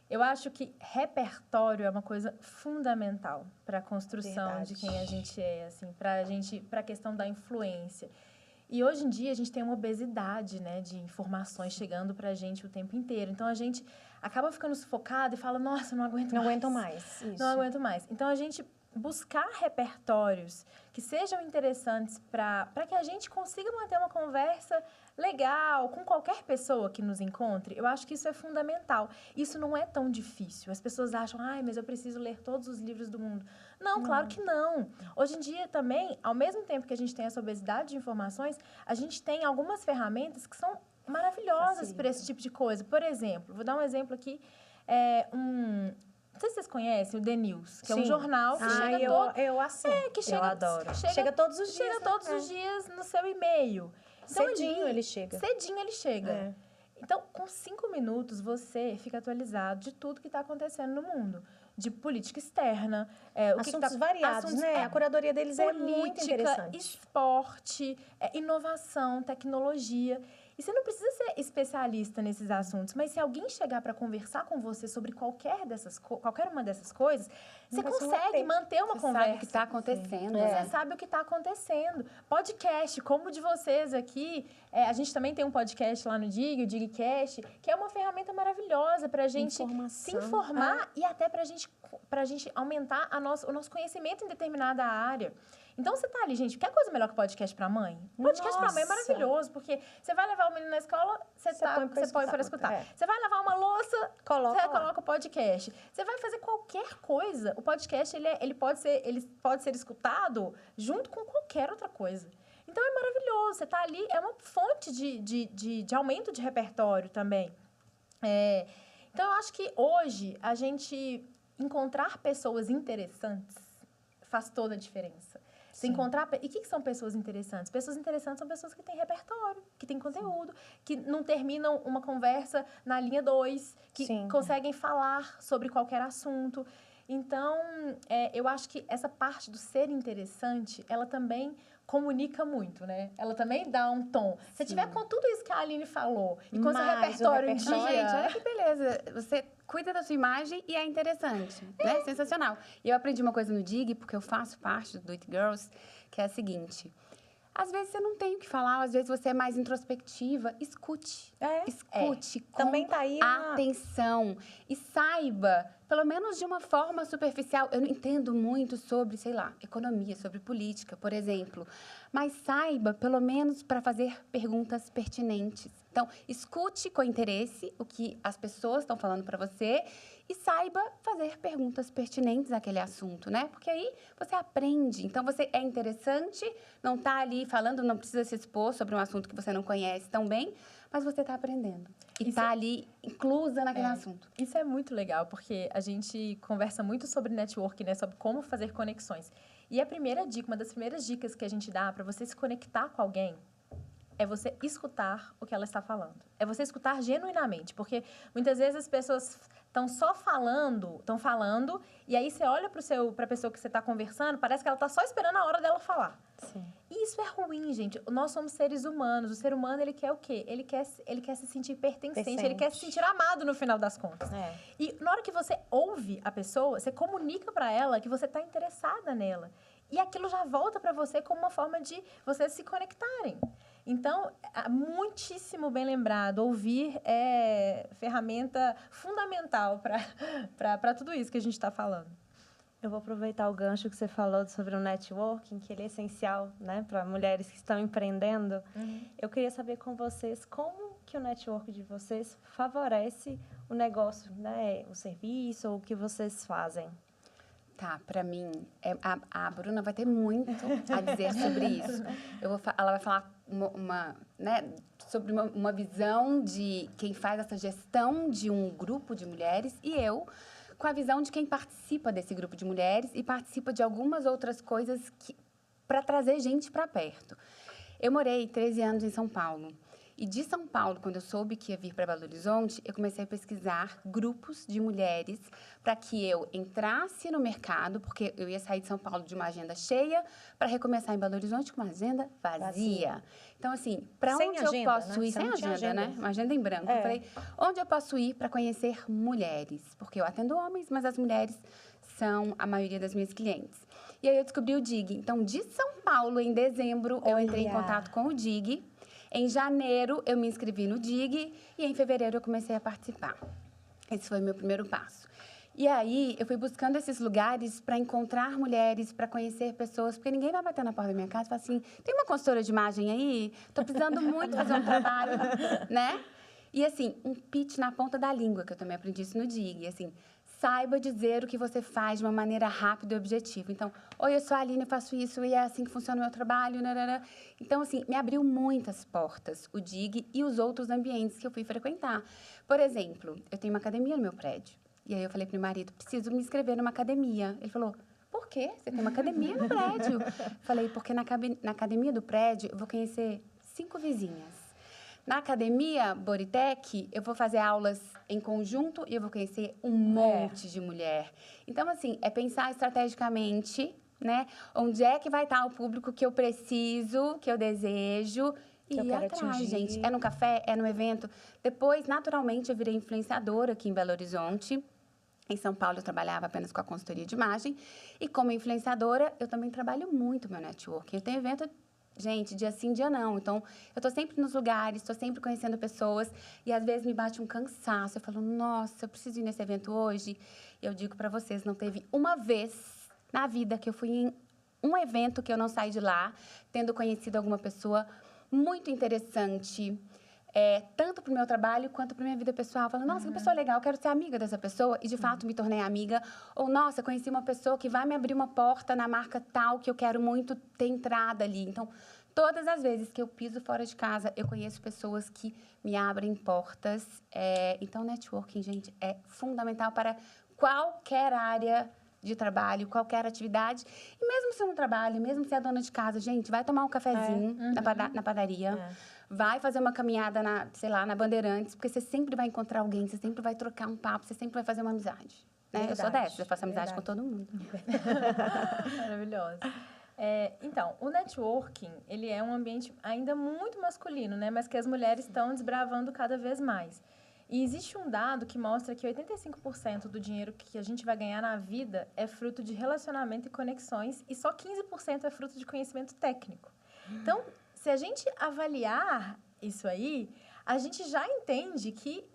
S3: Eu acho que repertório é uma coisa fundamental para a construção
S4: Verdade.
S3: de quem a gente é, assim, para a questão da influência. E hoje em dia a gente tem uma obesidade, né, de informações chegando para a gente o tempo inteiro. Então a gente acaba ficando sufocado e fala, nossa, não aguento
S4: Não
S3: mais.
S4: aguento mais. Isso.
S3: Não aguento mais. Então, a gente buscar repertórios que sejam interessantes para que a gente consiga manter uma conversa legal com qualquer pessoa que nos encontre, eu acho que isso é fundamental. Isso não é tão difícil. As pessoas acham, mas eu preciso ler todos os livros do mundo. Não, claro que não. Hoje em dia também, ao mesmo tempo que a gente tem essa obesidade de informações, a gente tem algumas ferramentas que são maravilhosas para esse tipo de coisa. Por exemplo, vou dar um exemplo aqui, não sei se vocês conhecem o The News, que é um jornal que chega
S4: eu assino.
S1: Eu adoro.
S4: Chega todos os dias.
S3: Chega
S4: né?
S3: todos os dias no seu e-mail. Então,
S4: Cedinho ele chega.
S3: Cedinho ele chega.
S4: É.
S3: Então, com 5 minutos, você fica atualizado de tudo que está acontecendo no mundo. De política externa.
S4: Assuntos variados, né? A curadoria deles é muito interessante.
S3: Esporte, inovação, tecnologia. E você não precisa ser especialista nesses assuntos, mas se alguém chegar para conversar com você sobre qualquer uma dessas coisas, você consegue manter uma conversa.
S2: Sabe o que está acontecendo.
S3: Você sabe o que está acontecendo. Podcast, como o de vocês aqui, a gente também tem um podcast lá no Dig, o Digcast, que é uma ferramenta maravilhosa para a gente se informar e até para a gente aumentar o nosso conhecimento em determinada área. Então, você tá ali, gente, quer coisa melhor que podcast pra mãe? Podcast pra mãe é maravilhoso, porque você vai levar o menino na escola, você põe para escutar. Você vai lavar uma louça, você coloca o podcast. Você vai fazer qualquer coisa, o podcast, ele pode ser escutado junto com qualquer outra coisa. Então, é maravilhoso. Você tá ali, é uma fonte de aumento de repertório também. Então, eu acho que hoje, a gente encontrar pessoas interessantes faz toda a diferença. Você encontrar... E o que são pessoas interessantes? Pessoas interessantes são pessoas que têm repertório, que têm conteúdo, que não terminam uma conversa na linha 2, que conseguem falar sobre qualquer assunto. Então, eu acho que essa parte do ser interessante, ela também comunica muito, né? Ela também dá um tom. Se tiver com tudo isso que a Aline falou, e com seu repertório em dia...
S2: Gente, olha que beleza. Você cuida da sua imagem e é interessante, né? Sensacional. E eu aprendi uma coisa no DIG, porque eu faço parte do It Girls, que é a seguinte... Às vezes você não tem o que falar, às vezes você é mais introspectiva. Escute. Escute com
S4: também tá aí
S2: atenção. E saiba, pelo menos de uma forma superficial. Eu não entendo muito sobre, sei lá, economia, sobre política, por exemplo. Mas saiba, pelo menos, para fazer perguntas pertinentes. Então, escute com interesse o que as pessoas estão falando para você e saiba fazer perguntas pertinentes àquele assunto, né? Porque aí você aprende. Então, você é interessante, não está ali falando, não precisa se expor sobre um assunto que você não conhece tão bem, mas você está aprendendo. E está ali inclusa naquele assunto.
S3: Isso é muito legal, porque a gente conversa muito sobre networking, né? Sobre como fazer conexões. E a primeira dica, uma das primeiras dicas que a gente dá para você se conectar com alguém é você escutar o que ela está falando. É você escutar genuinamente, porque muitas vezes as pessoas estão só falando, e aí você olha para a pessoa que você está conversando, parece que ela está só esperando a hora dela falar.
S1: Sim.
S3: E isso é ruim, gente. Nós somos seres humanos. O ser humano, ele quer o quê? Ele quer se sentir pertencente, ele quer se sentir amado no final das contas. E na hora que você ouve a pessoa, você comunica para ela que você está interessada nela. E aquilo já volta para você como uma forma de vocês se conectarem. Então, muitíssimo bem lembrado. Ouvir é ferramenta fundamental para tudo isso que a gente está falando.
S1: Eu vou aproveitar o gancho que você falou sobre o networking, que ele é essencial, né, para mulheres que estão empreendendo. Eu queria saber com vocês como que o network de vocês favorece o negócio, né, o serviço ou o que vocês fazem.
S2: Tá, para mim, a Bruna vai ter muito a dizer sobre isso. Ela vai falar sobre uma visão de quem faz essa gestão de um grupo de mulheres e eu com a visão de quem participa desse grupo de mulheres e participa de algumas outras coisas para trazer gente para perto. Eu morei 13 anos em São Paulo. E de São Paulo, quando eu soube que ia vir para Belo Horizonte, eu comecei a pesquisar grupos de mulheres para que eu entrasse no mercado, porque eu ia sair de São Paulo de uma agenda cheia para recomeçar em Belo Horizonte com uma agenda vazia. Então, assim, para onde eu posso ir? Sem agenda, né? Uma agenda em branco. Eu falei, onde eu posso ir para conhecer mulheres? Porque eu atendo homens, mas as mulheres são a maioria das minhas clientes. E aí eu descobri o DIG. Então, de São Paulo, em dezembro, eu entrei em contato com o DIG. Em janeiro, eu me inscrevi no DIG e em fevereiro eu comecei a participar. Esse foi o meu primeiro passo. E aí, eu fui buscando esses lugares para encontrar mulheres, para conhecer pessoas, porque ninguém vai bater na porta da minha casa e falar assim, tem uma consultora de imagem aí? Estou precisando muito fazer um trabalho, né? E assim, um pitch na ponta da língua, que eu também aprendi isso no DIG, assim... Saiba dizer o que você faz de uma maneira rápida e objetiva. Então, oi, eu sou a Aline, eu faço isso e é assim que funciona o meu trabalho. Narará. Então, assim, me abriu muitas portas, o DIG e os outros ambientes que eu fui frequentar. Por exemplo, eu tenho uma academia no meu prédio. E aí eu falei para meu marido, preciso me inscrever numa academia. Ele falou, por quê? Você tem uma academia no prédio? Falei, porque na academia do prédio eu vou conhecer 5 vizinhas. Na academia Bodytech, eu vou fazer aulas em conjunto e eu vou conhecer um monte de mulher. Então, assim, é pensar estrategicamente, né? Onde é que vai estar o público que eu preciso, que eu desejo e ir atrás, gente. É no café, é no evento. Depois, naturalmente, eu virei influenciadora aqui em Belo Horizonte. Em São Paulo, eu trabalhava apenas com a consultoria de imagem. E como influenciadora, eu também trabalho muito meu networking. Eu tenho evento... Gente, dia sim, dia não. Então, eu estou sempre nos lugares, estou sempre conhecendo pessoas e, às vezes, me bate um cansaço. Eu falo, nossa, eu preciso ir nesse evento hoje. E eu digo para vocês, não teve uma vez na vida que eu fui em um evento que eu não saí de lá, tendo conhecido alguma pessoa muito interessante, tanto para o meu trabalho quanto para minha vida pessoal. Falando, nossa, que pessoa legal, eu quero ser amiga dessa pessoa. E, de fato, me tornei amiga. Ou, nossa, conheci uma pessoa que vai me abrir uma porta na marca tal que eu quero muito ter entrada ali. Então, Todas as vezes que eu piso fora de casa, eu conheço pessoas que me abrem portas. Então, networking, gente, é fundamental para qualquer área de trabalho, qualquer atividade. E mesmo se eu não trabalho, mesmo se é dona de casa, gente, vai tomar um cafezinho na padaria. Vai fazer uma caminhada na Bandeirantes, porque você sempre vai encontrar alguém, você sempre vai trocar um papo, você sempre vai fazer uma amizade. Né? Eu sou dessa, eu faço amizade com todo mundo.
S3: Maravilhosa. Então, o networking, ele é um ambiente ainda muito masculino, né? Mas que as mulheres estão desbravando cada vez mais. E existe um dado que mostra que 85% do dinheiro que a gente vai ganhar na vida é fruto de relacionamento e conexões, e só 15% é fruto de conhecimento técnico. Então, se a gente avaliar isso aí, a gente já entende que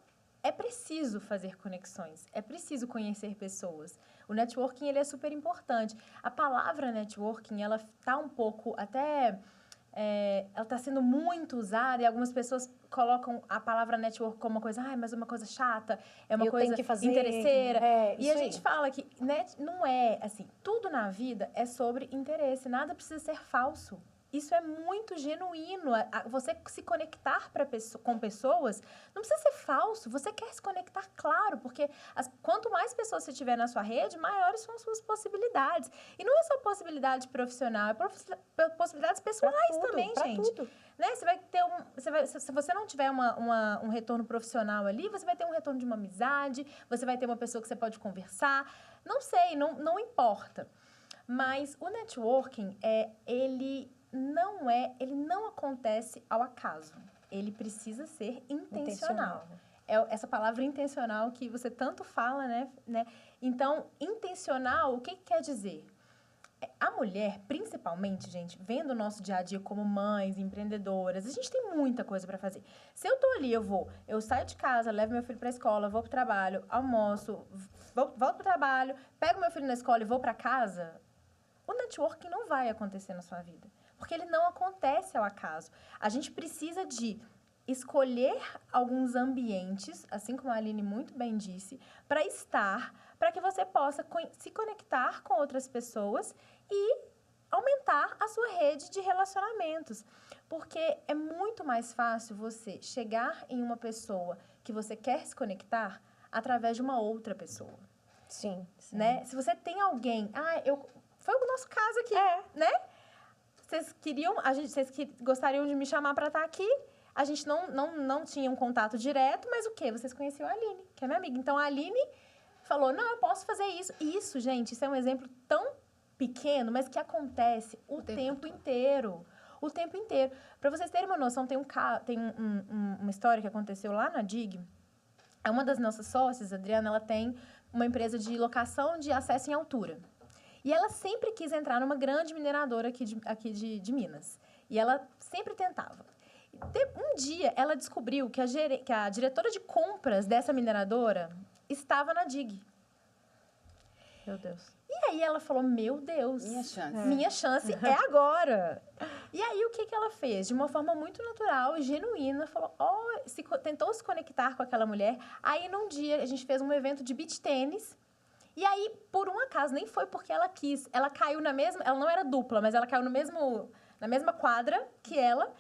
S3: é preciso fazer conexões, é preciso conhecer pessoas. O networking, ele é super importante. A palavra networking, ela está um pouco até... ela está sendo muito usada e algumas pessoas colocam a palavra network como uma coisa, mas uma coisa chata, é uma coisa interesseira. E a gente fala que não é assim, tudo na vida é sobre interesse, nada precisa ser falso. Isso é muito genuíno. Você se conectar com pessoas não precisa ser falso. Você quer se conectar, claro, porque quanto mais pessoas você tiver na sua rede, maiores são as suas possibilidades. E não é só possibilidade profissional, é possibilidades pessoais também, gente. Tudo. Né? Você vai ter se você não tiver um retorno profissional ali, você vai ter um retorno de uma amizade, você vai ter uma pessoa que você pode conversar. Não sei, não importa. Mas o networking, ele não acontece ao acaso. Ele precisa ser intencional. Essa palavra intencional que você tanto fala, né? Então, intencional, o que quer dizer? A mulher, principalmente, gente, vendo o nosso dia a dia como mães, empreendedoras, a gente tem muita coisa para fazer. Se eu tô ali, eu saio de casa, levo meu filho para a escola, vou pro trabalho, almoço, volto pro trabalho, pego meu filho na escola e vou para casa, o networking não vai acontecer na sua vida. Porque ele não acontece ao acaso. A gente precisa de escolher alguns ambientes, assim como a Aline muito bem disse, para que você possa se conectar com outras pessoas e aumentar a sua rede de relacionamentos. Porque é muito mais fácil você chegar em uma pessoa que você quer se conectar através de uma outra pessoa.
S4: Sim.
S3: Né? Se você tem alguém... Foi o nosso caso aqui, né? Vocês gostariam de me chamar para estar aqui? A gente não tinha um contato direto, mas o quê? Vocês conheciam a Aline, que é minha amiga. Então, a Aline falou, não, eu posso fazer isso. E isso, gente, isso é um exemplo tão pequeno, mas que acontece o tempo inteiro. O tempo inteiro. Para vocês terem uma noção, tem uma história que aconteceu lá na DIG. Uma das nossas sócias, a Adriana, ela tem uma empresa de locação de acesso em altura. E ela sempre quis entrar numa grande mineradora aqui de Minas. E ela sempre tentava. Um dia, ela descobriu que a diretora de compras dessa mineradora estava na DIG.
S1: Meu Deus.
S3: E aí, ela falou, meu Deus.
S2: Minha
S3: chance é agora. E aí, o que ela fez? De uma forma muito natural e genuína, falou, tentou se conectar com aquela mulher. Aí, num dia, a gente fez um evento de beach tênis. E aí, por um acaso, nem foi porque ela quis. Ela caiu na mesma... Ela não era dupla, mas ela caiu na mesma quadra que ela.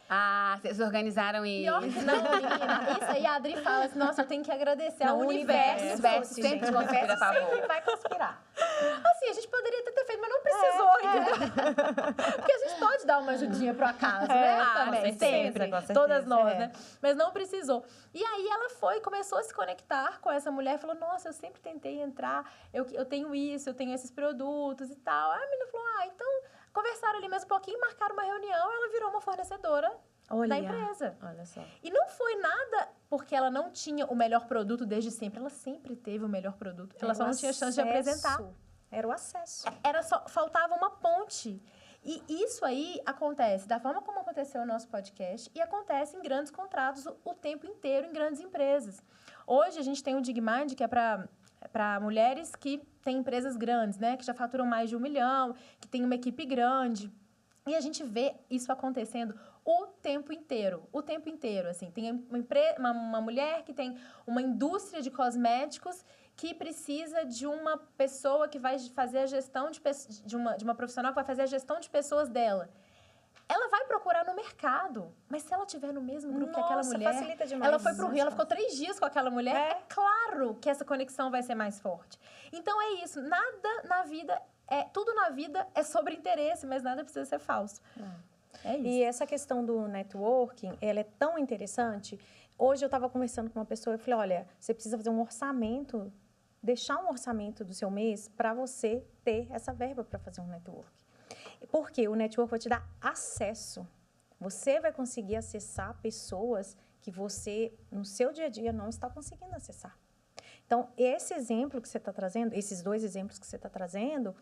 S2: Vocês organizaram isso.
S3: Não, menina. Isso aí a Adri fala assim, nossa, eu tenho que agradecer ao universo.
S2: Sempre
S3: vai conspirar. Assim, a gente poderia ter feito, mas não precisou, entendeu? Porque a gente pode dar uma ajudinha pro acaso, né? Também, sempre.
S1: Com certeza,
S3: todas nós, né? Mas não precisou. E aí ela começou a se conectar com essa mulher, falou, nossa, eu sempre tentei entrar, eu tenho isso, eu tenho esses produtos e tal. Aí a menina falou, então... Conversaram ali mais um pouquinho, marcaram uma reunião, ela virou uma fornecedora da empresa.
S1: Olha só.
S3: E não foi nada porque ela não tinha o melhor produto desde sempre. Ela sempre teve o melhor produto. Ela só não tinha chance de apresentar.
S4: Era o acesso.
S3: Faltava uma ponte. E isso aí acontece da forma como aconteceu o nosso podcast e acontece em grandes contratos o tempo inteiro em grandes empresas. Hoje a gente tem o DigMind, que é para mulheres que têm empresas grandes, né? Que já faturam mais de 1 milhão, que tem uma equipe grande. E a gente vê isso acontecendo o tempo inteiro. O tempo inteiro, assim. Tem uma mulher que tem uma indústria de cosméticos que precisa de uma pessoa que vai fazer a gestão de uma profissional que vai fazer a gestão de pessoas dela. ela vai procurar no mercado. Mas se ela estiver no mesmo grupo que aquela mulher...
S4: facilita demais.
S3: Ela foi pro Rio, ela ficou 3 dias com aquela mulher. É claro que essa conexão vai ser mais forte. Então, é isso. Nada na vida... tudo na vida é sobre interesse, mas nada precisa ser falso. É isso.
S4: E essa questão do networking, ela é tão interessante. Hoje eu estava conversando com uma pessoa e falei, olha, você precisa fazer um orçamento, deixar um orçamento do seu mês para você ter essa verba para fazer um networking. Porque o network vai te dar acesso. Você vai conseguir acessar pessoas que você, no seu dia a dia, não está conseguindo acessar. Então, esse exemplo que você está trazendo, esses 2 exemplos que você está trazendo,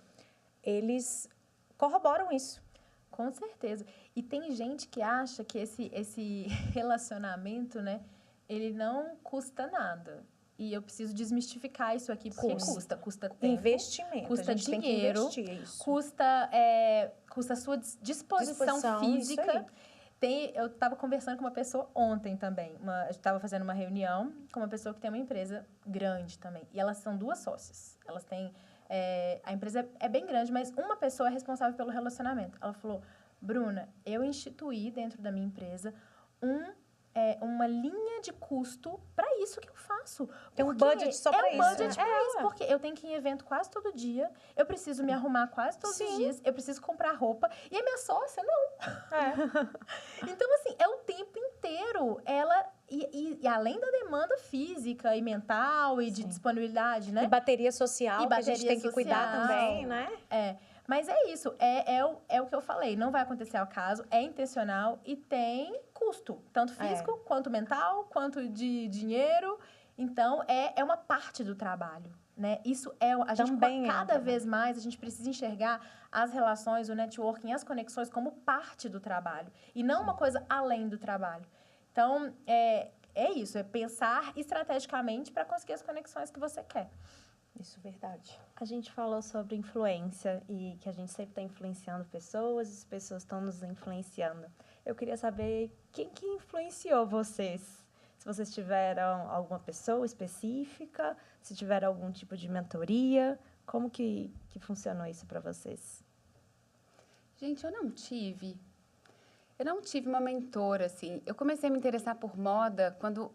S4: eles corroboram isso.
S3: Com certeza. E tem gente que acha que esse relacionamento, né, ele não custa nada. E eu preciso desmistificar isso aqui, porque custa tempo.
S4: Investimento.
S3: Custa
S4: a gente
S3: dinheiro.
S4: Tem que investir isso.
S3: Custa a sua disposição física. Eu estava conversando com uma pessoa ontem também. Eu estava fazendo uma reunião com uma pessoa que tem uma empresa grande também. E elas são 2 sócias. Elas têm... a empresa é bem grande, mas uma pessoa é responsável pelo relacionamento. Ela falou, Bruna, eu instituí dentro da minha empresa uma linha de custo para isso que eu faço.
S4: Tem um budget só para isso.
S3: É um budget para isso, porque eu tenho que ir em evento quase todo dia, eu preciso me arrumar quase todos os dias, eu preciso comprar roupa, e a minha sócia, não. Então, assim, é o tempo inteiro. Ela... E além da demanda física e mental e de disponibilidade, né?
S4: E bateria social, que a gente tem que cuidar também, né?
S3: Mas é isso, é o que eu falei, não vai acontecer ao caso, é intencional e tem custo, tanto físico, quanto mental, quanto de dinheiro. Então, é uma parte do trabalho, né? Isso a gente, cada vez mais, a gente precisa enxergar as relações, o networking, as conexões como parte do trabalho e não uma coisa além do trabalho. Então, é isso, é pensar estrategicamente para conseguir as conexões que você quer.
S4: Isso é verdade.
S1: A gente falou sobre influência e que a gente sempre está influenciando pessoas, as pessoas estão nos influenciando. Eu queria saber quem que influenciou vocês. Se vocês tiveram alguma pessoa específica, se tiveram algum tipo de mentoria, como que funcionou isso para vocês?
S2: Gente, eu não tive uma mentora, assim. Eu comecei a me interessar por moda quando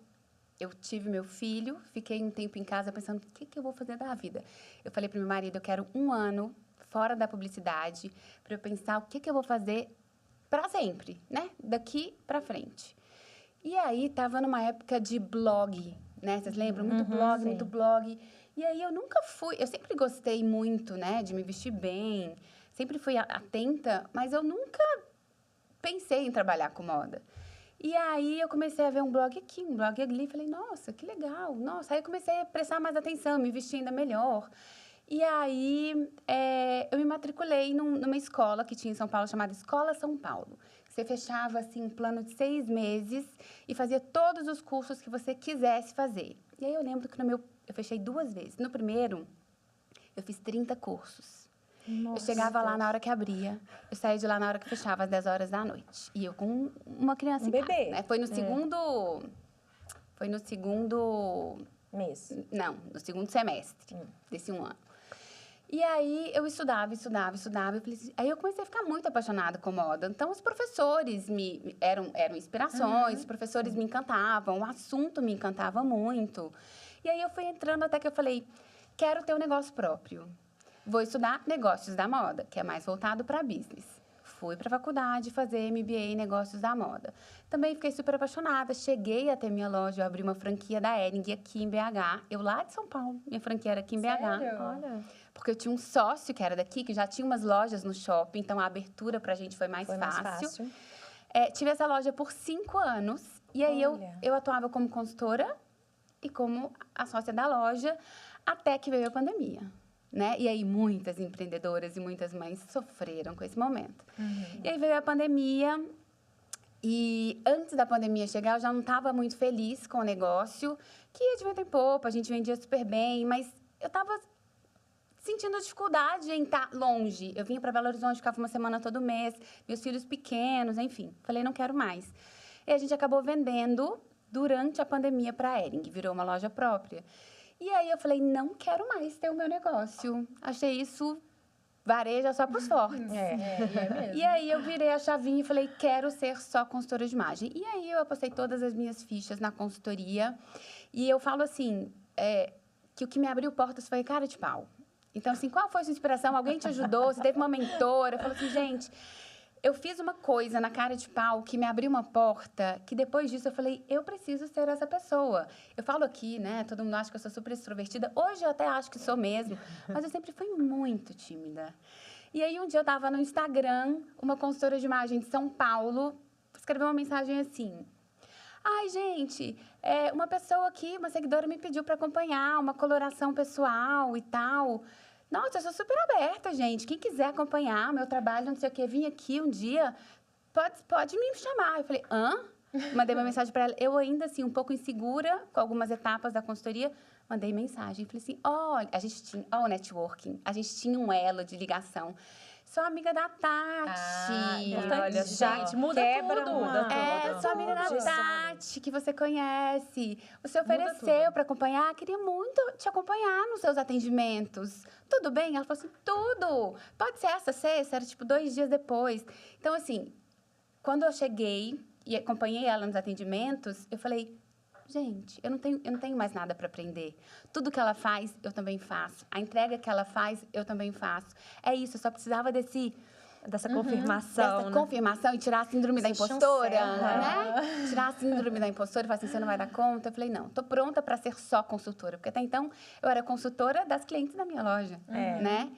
S2: eu tive meu filho, fiquei um tempo em casa pensando, o que eu vou fazer da vida? Eu falei para meu marido, eu quero 1 ano fora da publicidade, para eu pensar o que eu vou fazer para sempre, né? Daqui para frente. E aí, estava numa época de blog, né? Vocês lembram? Muito blog. E aí, eu sempre gostei muito, né? De me vestir bem, sempre fui atenta, mas eu nunca pensei em trabalhar com moda. E aí, eu comecei a ver um blog aqui, um blog ali, falei, nossa, que legal, nossa. Aí, eu comecei a prestar mais atenção, me vestir ainda melhor. E aí, eu me matriculei numa escola que tinha em São Paulo, chamada Escola São Paulo. Você fechava, assim, um plano de 6 meses e fazia todos os cursos que você quisesse fazer. E aí, eu lembro que eu fechei 2 vezes. No primeiro, eu fiz 30 cursos. Nossa, eu chegava lá na hora que abria, eu saía de lá na hora que fechava, às 10 horas da noite. E eu com uma criança em
S4: bebê.
S2: casa, né? Foi no segundo...
S4: mês.
S2: Não, no segundo semestre desse 1 ano. E aí, eu estudava. Aí, eu comecei a ficar muito apaixonada com moda. Então, os professores eram inspirações, os professores me encantavam, o assunto me encantava muito. E aí, eu fui entrando até que eu falei, quero ter um negócio próprio. Vou estudar negócios da moda, que é mais voltado para business. Fui para a faculdade fazer MBA em negócios da moda. Também fiquei super apaixonada. Cheguei a ter minha loja, eu abri uma franquia da Hering aqui em BH. Eu lá de São Paulo, minha franquia era aqui em BH.
S3: Sério?
S1: Olha.
S2: Porque eu tinha um sócio que era daqui, que já tinha umas lojas no shopping, então a abertura pra gente foi mais fácil. Tive essa loja por 5 anos. E aí eu atuava como consultora e como a sócia da loja, até que veio a pandemia. Né? E aí, muitas empreendedoras e muitas mães sofreram com esse momento. E aí, veio a pandemia. E antes da pandemia chegar, eu já não estava muito feliz com o negócio. Que ia de vento em popa, a gente vendia super bem. Mas eu estava sentindo dificuldade em estar longe. Eu vinha para Belo Horizonte, ficava uma semana todo mês. Meus filhos pequenos, enfim. Falei, não quero mais. E a gente acabou vendendo durante a pandemia para a Hering. Virou uma loja própria. E aí, eu falei, não quero mais ter o meu negócio. Achei isso varejo é só pros fortes.
S3: É mesmo.
S2: E aí eu virei a chavinha e falei, quero ser só consultora de imagem. E aí eu apostei todas as minhas fichas na consultoria. E eu falo assim, que o que me abriu portas foi cara de pau. Então, assim, qual foi a sua inspiração? Alguém te ajudou? Você teve uma mentora? Eu falo assim, gente, eu fiz uma coisa na cara de pau que me abriu uma porta, que depois disso eu falei, eu preciso ser essa pessoa. Eu falo aqui, né, todo mundo acha que eu sou super extrovertida. Hoje eu até acho que sou mesmo, mas eu sempre fui muito tímida. E aí, um dia eu estava no Instagram, uma consultora de imagem de São Paulo, escreveu uma mensagem assim, ai, gente, uma pessoa aqui, uma seguidora me pediu para acompanhar uma coloração pessoal e tal. Nossa, eu sou super aberta, gente. Quem quiser acompanhar o meu trabalho, não sei o quê, vim aqui um dia, pode me chamar. Eu falei, hã? Mandei uma mensagem para ela. Eu ainda, assim, um pouco insegura com algumas etapas da consultoria, mandei mensagem. Falei assim, a gente tinha, o networking, a gente tinha um elo de ligação. Sou amiga da Tati.
S3: Olha, gente, muda
S4: quebra
S3: tudo.
S4: uma-
S2: Sou amiga da Tati, que você conhece. Você ofereceu para acompanhar. Queria muito te acompanhar nos seus atendimentos. Tudo bem? Ela falou assim, tudo. Pode ser essa sexta? Era, tipo, 2 dias depois. Então, assim, quando eu cheguei e acompanhei ela nos atendimentos, eu falei, gente, eu não tenho mais nada para aprender. Tudo que ela faz, eu também faço. A entrega que ela faz, eu também faço. É isso, eu só precisava
S1: Dessa confirmação,
S2: dessa
S1: né?
S2: confirmação e tirar a síndrome da
S4: Essa
S2: impostora,
S4: chancela.
S2: né? Tirar a síndrome da impostora e falar assim, você não vai dar conta. Eu falei, não, tô pronta para ser só consultora. Porque até então, eu era consultora das clientes da minha loja, né?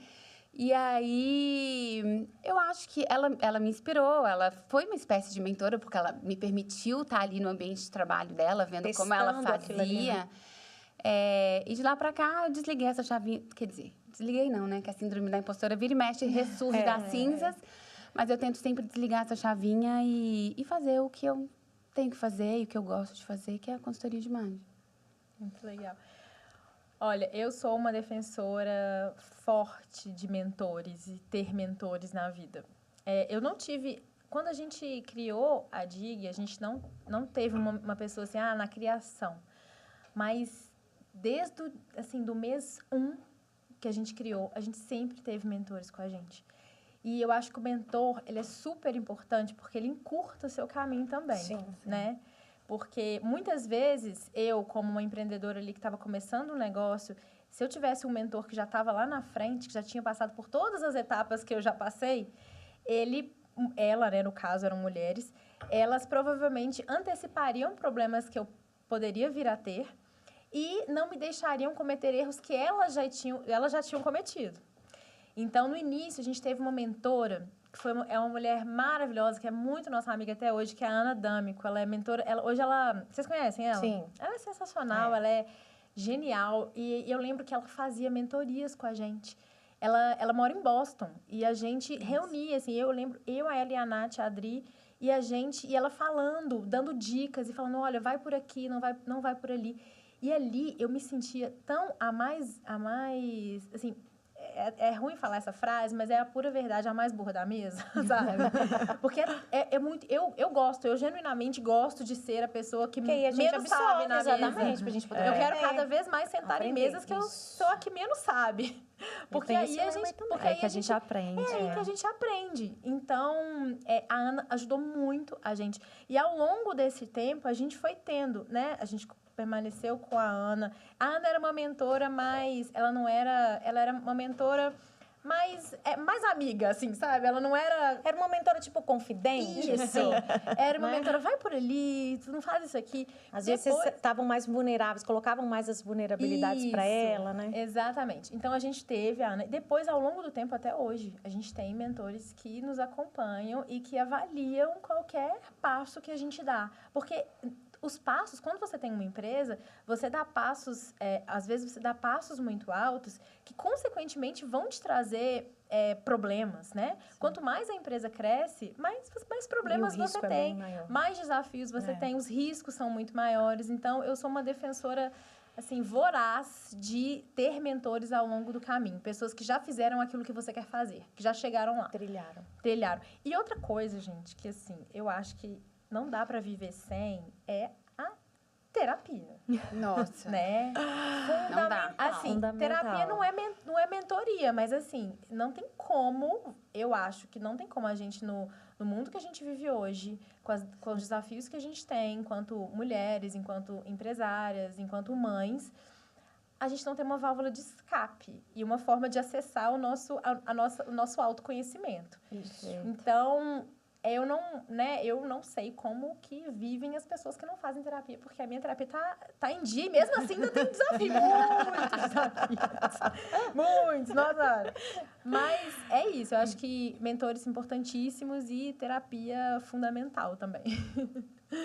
S2: E aí, eu acho que ela me inspirou, ela foi uma espécie de mentora, porque ela me permitiu estar ali no ambiente de trabalho dela, vendo como ela
S4: Testando aquilo ali,
S2: fazia. E de lá pra cá, eu desliguei essa chavinha. Quer dizer, desliguei não, né? Que a síndrome da impostora vira e mexe e ressurge das cinzas. Mas eu tento sempre desligar essa chavinha e fazer o que eu tenho que fazer e o que eu gosto de fazer, que é a consultoria de imagem.
S3: Muito legal. Olha, eu sou uma defensora forte de mentores e ter mentores na vida. Eu não tive... Quando a gente criou a DIG, a gente não teve uma pessoa assim, na criação. Mas desde do mês 1 que a gente criou, a gente sempre teve mentores com a gente. E eu acho que o mentor, ele é super importante porque ele encurta o seu caminho também,
S4: Sim.
S3: né? Porque muitas vezes eu, como uma empreendedora ali que estava começando um negócio, se eu tivesse um mentor que já estava lá na frente, que já tinha passado por todas as etapas que eu já passei, ela, né, no caso, eram mulheres, elas provavelmente antecipariam problemas que eu poderia vir a ter e não me deixariam cometer erros que elas já tinham cometido. Então, no início, a gente teve uma mentora, que é uma mulher maravilhosa, que é muito nossa amiga até hoje, que é a Ana D'Amico. Ela é mentora... Vocês conhecem ela?
S4: Sim.
S3: Ela é sensacional, ela é genial. E eu lembro que ela fazia mentorias com a gente. Ela mora em Boston. E a gente reunia, assim, eu lembro, a ela e a Nath, a Adri, e ela falando, dando dicas e falando, olha, vai por aqui, não vai por ali. E ali eu me sentia tão a mais assim... É ruim falar essa frase, mas é a pura verdade, a mais burra da mesa, sabe? Porque é muito... Eu genuinamente gosto de ser a pessoa que menos sabe na
S4: exatamente,
S3: mesa.
S4: pra gente poder
S3: Eu quero
S4: aprender.
S3: cada vez mais sentar em
S4: Aprender,
S3: mesas que eu
S4: isso.
S3: sou a que menos sabe. Porque aí a gente... Porque aí
S1: que a gente aprende.
S3: É aí que a gente aprende. Então, a Ana ajudou muito a gente. E ao longo desse tempo, a gente foi tendo, né? A gente permaneceu com a Ana. A Ana era uma mentora, mas ela não era... Ela era uma mentora mais amiga, assim, sabe? Ela não era...
S4: Era uma mentora, tipo, confidente?
S3: Isso. Era uma mentora, vai por ali, tu não faz isso aqui.
S4: Às vezes vocês estavam mais vulneráveis, colocavam mais as vulnerabilidades para ela, né?
S3: Exatamente. Então, a gente teve a Ana. Depois, ao longo do tempo, até hoje, a gente tem mentores que nos acompanham e que avaliam qualquer passo que a gente dá. Porque os passos, quando você tem uma empresa, você dá passos, às vezes você dá passos muito altos que, consequentemente, vão te trazer problemas, né? Sim. Quanto mais a empresa cresce, mais problemas você tem, mais desafios você tem, os riscos são muito maiores. Então, eu sou uma defensora, assim, voraz de ter mentores ao longo do caminho. Pessoas que já fizeram aquilo que você quer fazer, que já chegaram lá. Trilharam. E outra coisa, gente, que, assim, eu acho que não dá para viver sem, é a terapia,
S2: Nossa.
S3: né?
S2: Não dá.
S3: Assim,
S1: Fundamental.
S3: terapia não é mentoria, mas assim, não tem como, eu acho que não tem como a gente, no mundo que a gente vive hoje, com os desafios que a gente tem, enquanto mulheres, enquanto empresárias, enquanto mães, a gente não tem uma válvula de escape e uma forma de acessar o nosso autoconhecimento. Então, eu não sei como que vivem as pessoas que não fazem terapia, porque a minha terapia tá em dia e mesmo assim ainda tem desafio. Muitos desafios. Muitos, nossa. Mas é isso, eu acho que mentores importantíssimos e terapia fundamental também.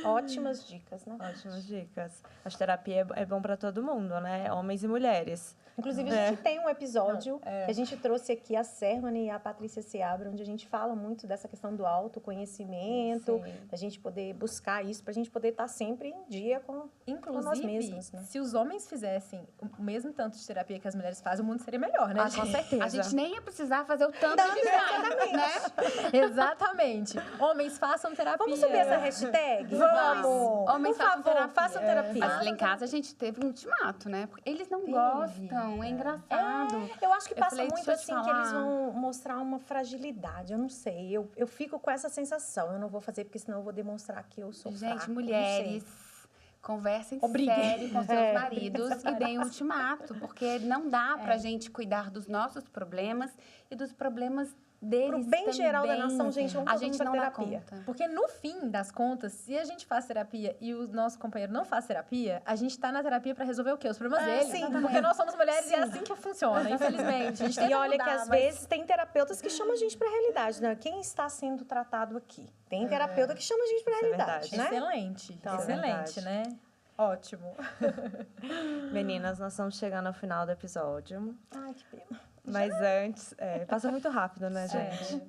S4: Ótimas dicas, né?
S1: Ótimas dicas. Acho que terapia é bom para todo mundo, né? Homens e mulheres.
S4: Inclusive, a gente tem um episódio que a gente trouxe aqui a Sermane e a Patrícia Seabra, onde a gente fala muito dessa questão do autoconhecimento, da gente poder buscar isso, para a gente poder estar sempre em dia com nós mesmos, né?
S3: Se os homens fizessem o mesmo tanto de terapia que as mulheres fazem, o mundo seria melhor, né?
S1: Com certeza.
S2: A gente nem ia precisar fazer o tanto de faz, né?
S3: Exatamente. Homens, façam terapia.
S4: Vamos subir essa hashtag?
S3: Vamos!
S2: Homens,
S4: Por favor, façam terapia.
S2: Mas lá em casa a gente teve um ultimato, né? Porque eles não gostam, é engraçado.
S4: Eu acho que
S2: Eu
S4: passa
S2: falei,
S4: muito
S2: deixa eu te
S4: assim, que eles
S2: falar.
S4: vão mostrar uma fragilidade. Eu não sei, eu fico com essa sensação. Eu não vou fazer, porque senão eu vou demonstrar que eu sou fraca.
S2: Gente,
S4: não
S2: mulheres,
S4: sei.
S2: conversem
S4: Obriguem.
S2: sério com seus maridos e deem um ultimato, porque não dá pra gente cuidar dos nossos problemas e dos problemas deles
S4: Pro bem
S2: também.
S4: geral da nação, gente, vamos
S2: A
S4: todo
S2: gente
S4: mundo
S2: não
S4: pra
S2: dá
S4: terapia.
S2: conta.
S3: Porque no fim das contas, se a gente faz terapia e o nosso companheiro não faz terapia, a gente tá na terapia pra resolver o quê? Os problemas dele.
S4: sim.
S3: Porque nós somos mulheres e é assim que funciona, infelizmente. A gente
S4: E
S3: tenta
S4: olha
S3: mudar,
S4: que às
S3: mas-
S4: vezes tem terapeutas que chamam a gente pra realidade, né? Quem está sendo tratado aqui? Tem terapeuta que chama a gente pra
S1: Isso é
S4: realidade,
S1: verdade.
S4: né?
S3: Excelente,
S1: Então,
S3: excelente,
S1: verdade.
S3: né? Ótimo.
S1: Meninas, nós estamos chegando ao final do episódio.
S4: Ai, que pena.
S1: Mas antes... passa muito rápido, né,
S3: É.
S1: gente?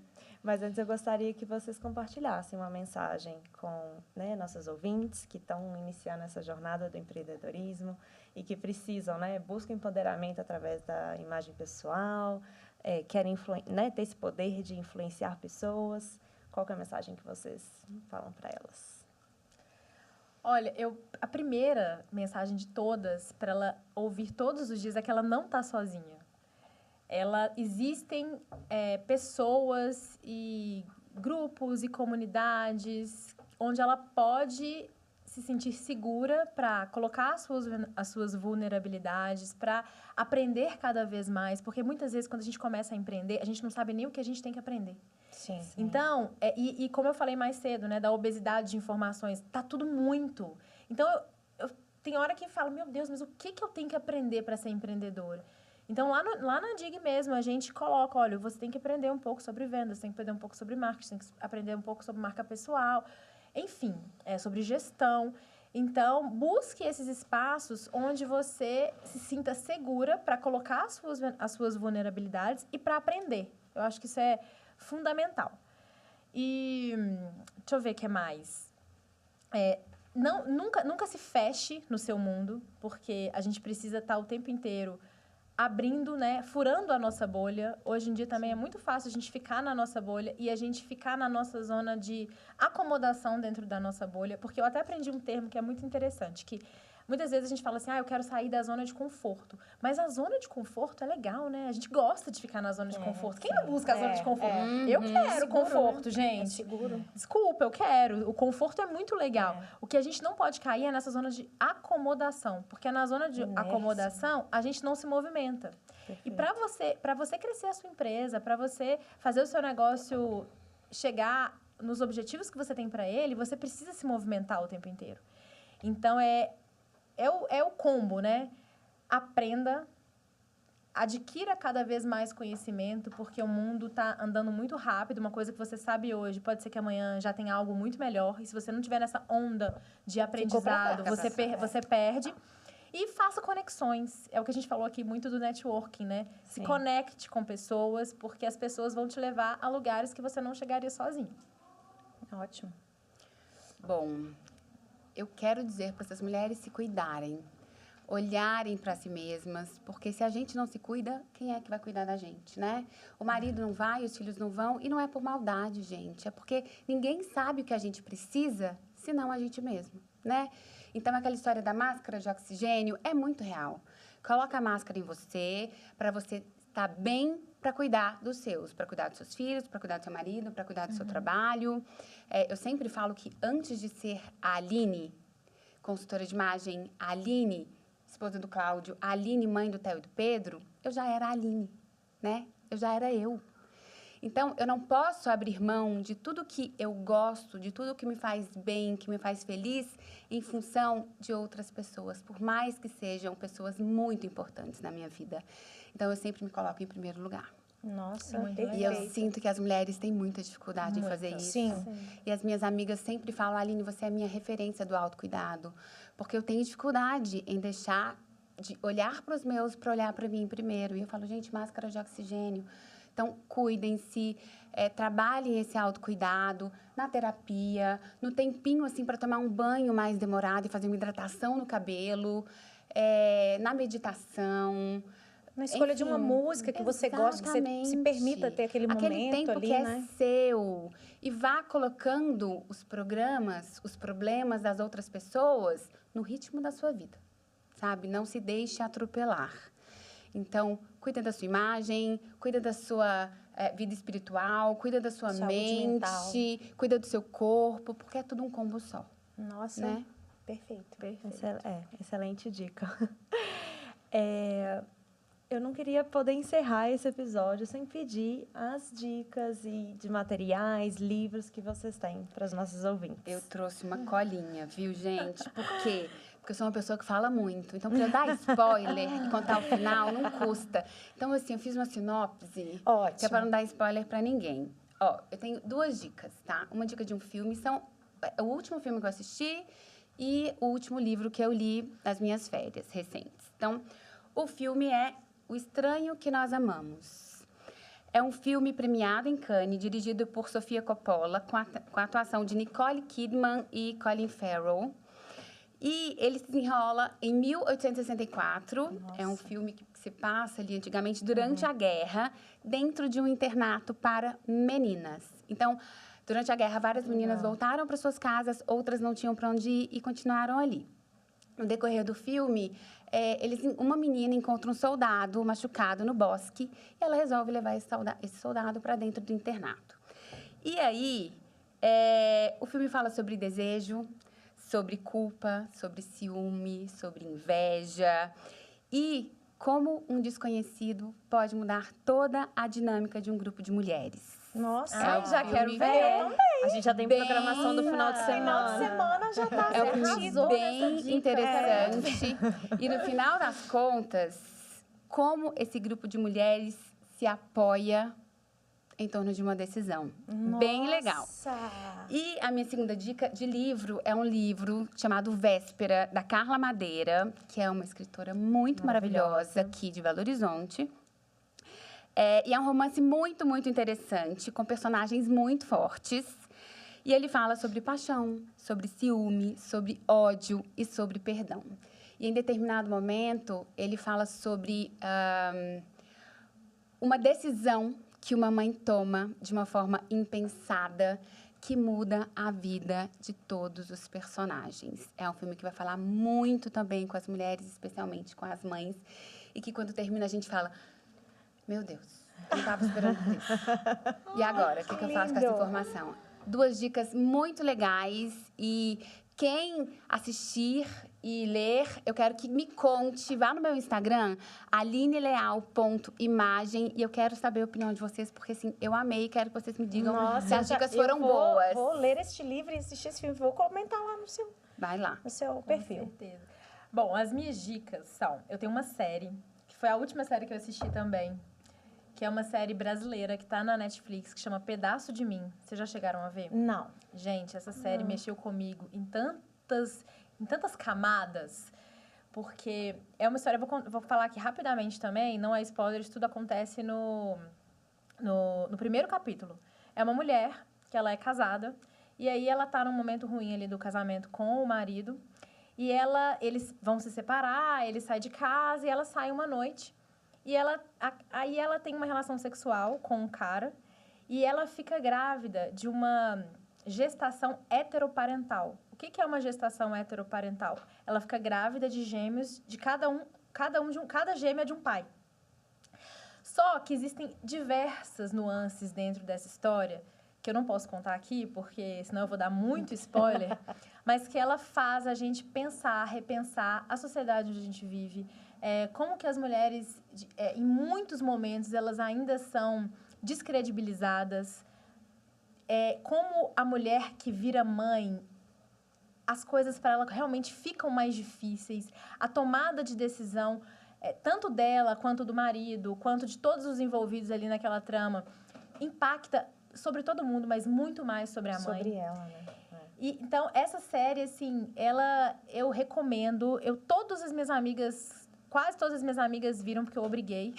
S1: Mas antes eu gostaria que vocês compartilhassem uma mensagem com, né, nossos ouvintes que estão iniciando essa jornada do empreendedorismo e que precisam, né, buscam empoderamento através da imagem pessoal, querem ter esse poder de influenciar pessoas. Qual que é a mensagem que vocês falam para elas?
S3: Olha, a primeira mensagem de todas, para ela ouvir todos os dias, é que ela não está sozinha. Existem pessoas e grupos e comunidades onde ela pode se sentir segura para colocar as suas vulnerabilidades, para aprender cada vez mais, porque muitas vezes quando a gente começa a empreender, a gente não sabe nem o que a gente tem que aprender.
S4: Sim.
S3: Então, e como eu falei mais cedo, né, da obesidade de informações, tá tudo muito. Então, tem hora que falo, meu Deus, mas o que eu tenho que aprender para ser empreendedora? Então, lá na DIG mesmo, a gente coloca, olha, você tem que aprender um pouco sobre vendas, tem que aprender um pouco sobre marketing, tem que aprender um pouco sobre marca pessoal, enfim, sobre gestão. Então, busque esses espaços onde você se sinta segura para colocar as suas vulnerabilidades e para aprender. Eu acho que isso é fundamental. E deixa eu ver o que mais. Nunca se feche no seu mundo, porque a gente precisa estar o tempo inteiro abrindo, né, furando a nossa bolha. Hoje em dia também é muito fácil a gente ficar na nossa bolha e a gente ficar na nossa zona de acomodação dentro da nossa bolha, porque eu até aprendi um termo que é muito interessante, que muitas vezes a gente fala assim, eu quero sair da zona de conforto. Mas a zona de conforto é legal, né? A gente gosta de ficar na zona de conforto. Quem não busca a zona de conforto? Eu quero
S4: Seguro,
S3: conforto,
S4: né?
S3: gente.
S4: É seguro.
S3: Desculpa, eu quero. O conforto é muito legal. O que a gente não pode cair é nessa zona de acomodação. Porque na zona de acomodação, a gente não se movimenta. Perfeito. E para você crescer a sua empresa, para você fazer o seu negócio chegar nos objetivos que você tem para ele, você precisa se movimentar o tempo inteiro. Então, é o combo, né? Aprenda, adquira cada vez mais conhecimento, porque o mundo está andando muito rápido. Uma coisa que você sabe hoje, pode ser que amanhã já tenha algo muito melhor. E se você não tiver nessa onda de aprendizado, você perde. E faça conexões. É o que a gente falou aqui muito do networking, né? Se conecte com pessoas, porque as pessoas vão te levar a lugares que você não chegaria sozinho.
S4: Ótimo.
S2: Bom, eu quero dizer para essas mulheres se cuidarem, olharem para si mesmas, porque se a gente não se cuida, quem é que vai cuidar da gente, né? O marido não vai, os filhos não vão, e não é por maldade, gente, é porque ninguém sabe o que a gente precisa senão a gente mesmo, né? Então, aquela história da máscara de oxigênio é muito real. Coloca a máscara em você, para você estar bem, para cuidar dos seus, para cuidar dos seus filhos, para cuidar do seu marido, para cuidar do seu trabalho. Eu sempre falo que antes de ser a Aline, consultora de imagem, a Aline, esposa do Cláudio, a Aline, mãe do Theo e do Pedro, eu já era a Aline, né? Eu já era eu. Então, eu não posso abrir mão de tudo que eu gosto, de tudo que me faz bem, que me faz feliz, em função de outras pessoas, por mais que sejam pessoas muito importantes na minha vida. Então, eu sempre me coloco em primeiro lugar.
S4: Nossa,
S3: Muito
S4: perfeito.
S2: E eu sinto que as mulheres têm muita dificuldade em fazer isso.
S4: Sim.
S2: E as minhas amigas sempre falam, Aline, você é a minha referência do autocuidado. Porque eu tenho dificuldade em deixar de olhar para os meus para olhar para mim primeiro. E eu falo, gente, máscara de oxigênio. Então, cuidem-se, trabalhem esse autocuidado na terapia, no tempinho, assim, para tomar um banho mais demorado e fazer uma hidratação no cabelo, na meditação.
S4: Na escolha de uma
S2: Enfim,
S4: música que você gosta, que você se
S2: exatamente.
S4: permita ter aquele momento
S2: tempo
S4: ali,
S2: que
S4: né?
S2: é seu. E vá colocando os programas, os problemas das outras pessoas no ritmo da sua vida, sabe? Não se deixe atropelar. Então, cuida da sua imagem, cuida da sua vida espiritual, cuida da sua
S4: Saúde
S2: mente,
S4: mental.
S2: cuida do seu corpo, porque é tudo um combo só,
S4: Nossa,
S2: né?
S4: perfeito.
S1: Excelente dica. Eu não queria poder encerrar esse episódio sem pedir as dicas de materiais, livros que vocês têm para os nossos ouvintes.
S2: Eu trouxe uma colinha, viu, gente? Por quê? Porque eu sou uma pessoa que fala muito. Então, para eu dar spoiler e contar o final, não custa. Então, assim, eu fiz uma sinopse.
S4: Ótimo.
S2: Que é para não dar spoiler para ninguém. Ó, eu tenho 2 dicas, tá? Uma dica de um filme, são o último filme que eu assisti e o último livro que eu li nas minhas férias recentes. Então, o filme é O Estranho que Nós Amamos. É um filme premiado em Cannes, dirigido por Sofia Coppola, com a atuação de Nicole Kidman e Colin Farrell. E ele se desenrola em 1864. Nossa. É um filme que se passa ali antigamente, durante a guerra, dentro de um internato para meninas. Então, durante a guerra, várias meninas voltaram para suas casas, outras não tinham para onde ir e continuaram ali. No decorrer do filme, uma menina encontra um soldado machucado no bosque e ela resolve levar esse soldado para dentro do internato. E aí, o filme fala sobre desejo, sobre culpa, sobre ciúme, sobre inveja e como um desconhecido pode mudar toda a dinâmica de um grupo de mulheres.
S4: Nossa,
S1: já quero ver. A gente já tem programação do final de semana.
S4: Final de semana já tá
S2: É um filme
S4: certinho.
S2: bem interessante. E no final das contas, como esse grupo de mulheres se apoia em torno de uma decisão. Bem legal.
S4: Nossa.
S2: E a minha segunda dica de livro é um livro chamado Véspera, da Carla Madeira, que é uma escritora muito maravilhosa aqui de Belo Horizonte. E é um romance muito, muito interessante, com personagens muito fortes. E ele fala sobre paixão, sobre ciúme, sobre ódio e sobre perdão. E em determinado momento, ele fala sobre uma decisão que uma mãe toma de uma forma impensada, que muda a vida de todos os personagens. É um filme que vai falar muito também com as mulheres, especialmente com as mães, e que quando termina a gente fala, meu Deus, eu não estava esperando por isso. E agora, o que eu faço com essa informação? 2 dicas muito legais e quem assistir e ler, eu quero que me conte, vá no meu Instagram, alineleal.imagem, e eu quero saber a opinião de vocês, porque assim, eu amei e quero que vocês me digam se as dicas foram boas.
S4: Vou ler este livro e assistir esse filme, vou comentar lá no seu,
S2: Vai lá.
S4: perfil.
S3: Com certeza. Bom, as minhas dicas são, eu tenho uma série, que foi a última série que eu assisti também, que é uma série brasileira que tá na Netflix, que chama Pedaço de Mim. Vocês já chegaram a ver?
S4: Não.
S3: Gente, essa série mexeu comigo em tantas camadas, porque é uma história, vou falar aqui rapidamente também, não é spoiler, isso tudo acontece no primeiro capítulo. É uma mulher, que ela é casada, e aí ela tá num momento ruim ali do casamento com o marido, e eles vão se separar, ele sai de casa, e ela sai uma noite, e aí ela tem uma relação sexual com um cara, e ela fica grávida de uma gestação heteroparental. O que é uma gestação heteroparental? Ela fica grávida de gêmeos, de cada gêmea de um pai. Só que existem diversas nuances dentro dessa história, que eu não posso contar aqui, porque senão eu vou dar muito spoiler, mas que ela faz a gente pensar, repensar a sociedade onde a gente vive, como que as mulheres, em muitos momentos, elas ainda são descredibilizadas, como a mulher que vira mãe, as coisas para ela realmente ficam mais difíceis, a tomada de decisão, tanto dela, quanto do marido, quanto de todos os envolvidos ali naquela trama, impacta sobre todo mundo, mas muito mais sobre a mãe.
S4: Sobre ela, né?
S3: Então, essa série, assim, eu recomendo. Quase todas as minhas amigas viram, porque eu obriguei.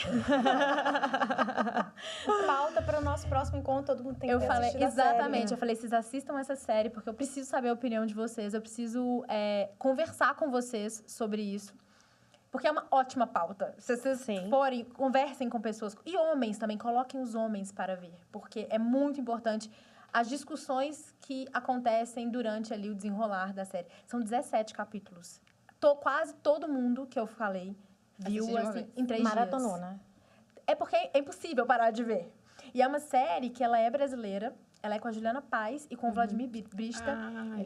S4: Pauta para o nosso próximo encontro, todo mundo tem que assistir a
S3: exatamente,
S4: série.
S3: eu falei, vocês assistam essa série, porque eu preciso saber a opinião de vocês, eu preciso conversar com vocês sobre isso. Porque é uma ótima pauta. Se vocês forem, conversem com pessoas. E homens também, coloquem os homens para ver. Porque é muito importante as discussões que acontecem durante ali o desenrolar da série. São 17 capítulos. Quase todo mundo que eu falei viu assim, em 3 dias.
S4: Maratonou, né?
S3: É porque é impossível parar de ver. E é uma série que ela é brasileira. Ela é com a Juliana Paz e com o Vladimir Brista.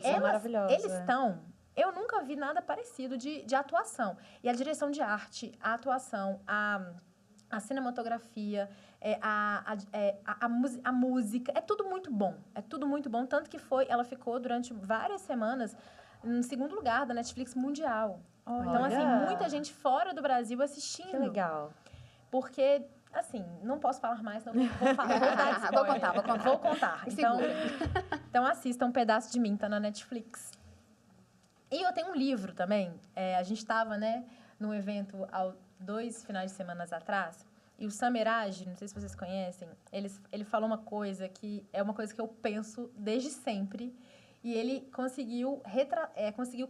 S4: É maravilhosa.
S3: Eles estão... Eu nunca vi nada parecido de atuação. E a direção de arte, a atuação, a cinematografia, a música, é tudo muito bom. É tudo muito bom. Tanto que ela ficou durante várias semanas em segundo lugar da Netflix mundial.
S4: Olha.
S3: Então, assim, muita gente fora do Brasil assistindo.
S4: Que legal.
S3: Porque, assim, não posso falar mais, não vou falar. Vou contar. Então, assistam Um Pedaço de Mim, tá na Netflix. E eu tenho um livro também. A gente estava, né, num evento há 2 finais de semana atrás. E o Samiraj, não sei se vocês conhecem, ele falou uma coisa que é uma coisa que eu penso desde sempre. E ele conseguiu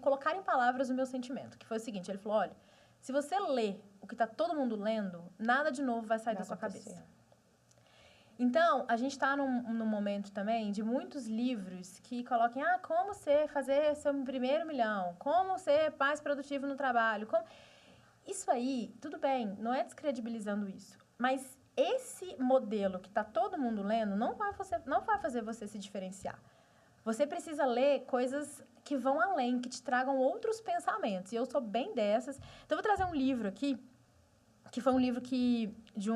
S3: colocar em palavras o meu sentimento. Que foi o seguinte, ele falou, olha, se você lê o que está todo mundo lendo, nada de novo vai sair da sua cabeça. Então, a gente está num momento também de muitos livros que coloquem como fazer seu primeiro milhão, como ser mais produtivo no trabalho. Isso aí, tudo bem, não é descredibilizando isso. Mas esse modelo que está todo mundo lendo não vai fazer você se diferenciar. Você precisa ler coisas que vão além, que te tragam outros pensamentos. E eu sou bem dessas. Então, eu vou trazer um livro aqui, que foi um livro de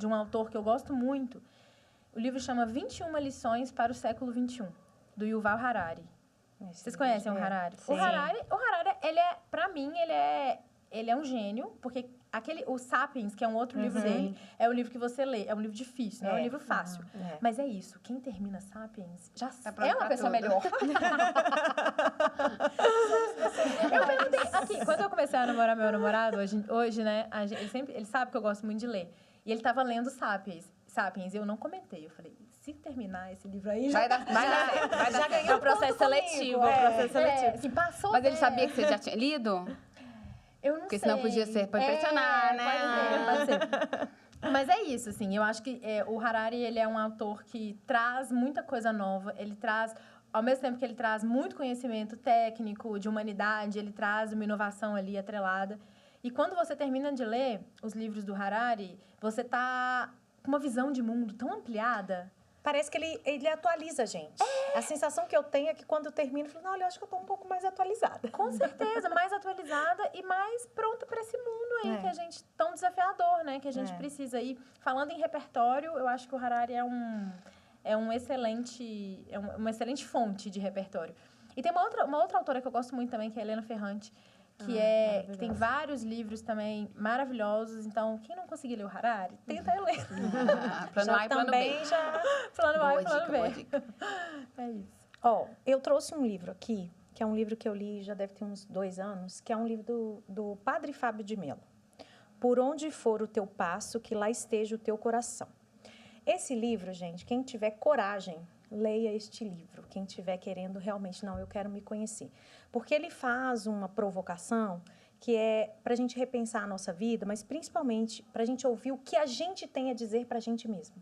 S3: um autor que eu gosto muito. O livro chama 21 Lições para o Século XXI, do Yuval Harari. Vocês conhecem o Harari?
S4: Sim.
S3: O Harari, pra mim, ele é um gênio, porque o Sapiens, que é um outro livro dele, é o livro que você lê. É um livro difícil, não é um livro fácil. Mas é isso, quem termina Sapiens já é uma pessoa melhor. Eu perguntei, aqui, quando eu comecei a namorar meu namorado, hoje, né, ele sabe que eu gosto muito de ler. E ele estava lendo Sapiens, e eu não comentei. Eu falei, se terminar esse livro aí,
S2: vai dar
S3: já ganhou o processo seletivo. Assim, passou.
S2: Mas ele sabia que você já tinha lido?
S3: Eu não
S2: Porque
S3: sei.
S2: senão podia ser para impressionar, né?
S3: Pode ser. Mas é isso, assim. Eu acho que o Harari, ele é um autor que traz muita coisa nova. Ele traz, ao mesmo tempo que ele traz muito conhecimento técnico, de humanidade, ele traz uma inovação ali atrelada. E quando você termina de ler os livros do Harari, você tá com uma visão de mundo tão ampliada.
S4: Parece que ele atualiza a gente. A sensação que eu tenho é que quando eu termino, eu falo, olha, eu acho que eu estou um pouco mais atualizada.
S3: Com certeza, mais atualizada e mais pronta para esse mundo aí que a gente tão desafiador, né? Que a gente precisa ir. Falando em repertório, eu acho que o Harari é uma excelente fonte de repertório. E tem uma outra autora que eu gosto muito também, que é a Helena Ferrante, que tem vários livros também maravilhosos. Então, quem não conseguir ler o Harari, tenta ler.
S2: Plano A e plano B.
S3: Plano A e plano B.
S2: Boa dica.
S3: É isso.
S4: Eu trouxe um livro aqui, que é um livro que eu li já deve ter uns 2 anos, que é um livro do Padre Fábio de Mello. Por onde for o teu passo, que lá esteja o teu coração. Esse livro, gente, quem tiver coragem, leia este livro. Quem estiver querendo realmente, eu quero me conhecer. Porque ele faz uma provocação que é para a gente repensar a nossa vida, mas principalmente para a gente ouvir o que a gente tem a dizer para a gente mesmo.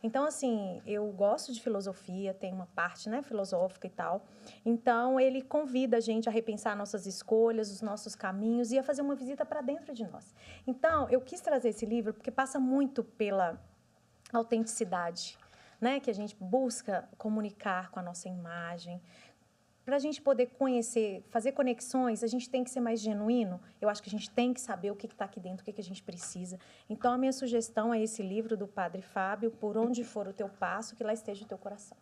S4: Então, assim, eu gosto de filosofia, tem uma parte, né, filosófica e tal. Então, ele convida a gente a repensar nossas escolhas, os nossos caminhos e a fazer uma visita para dentro de nós. Então, eu quis trazer esse livro porque passa muito pela autenticidade, né, que a gente busca comunicar com a nossa imagem. Para a gente poder conhecer, fazer conexões, a gente tem que ser mais genuíno. Eu acho que a gente tem que saber o que está aqui dentro, o que a gente precisa. Então, a minha sugestão é esse livro do Padre Fábio, Por Onde For o Teu Passo, que lá esteja o teu coração.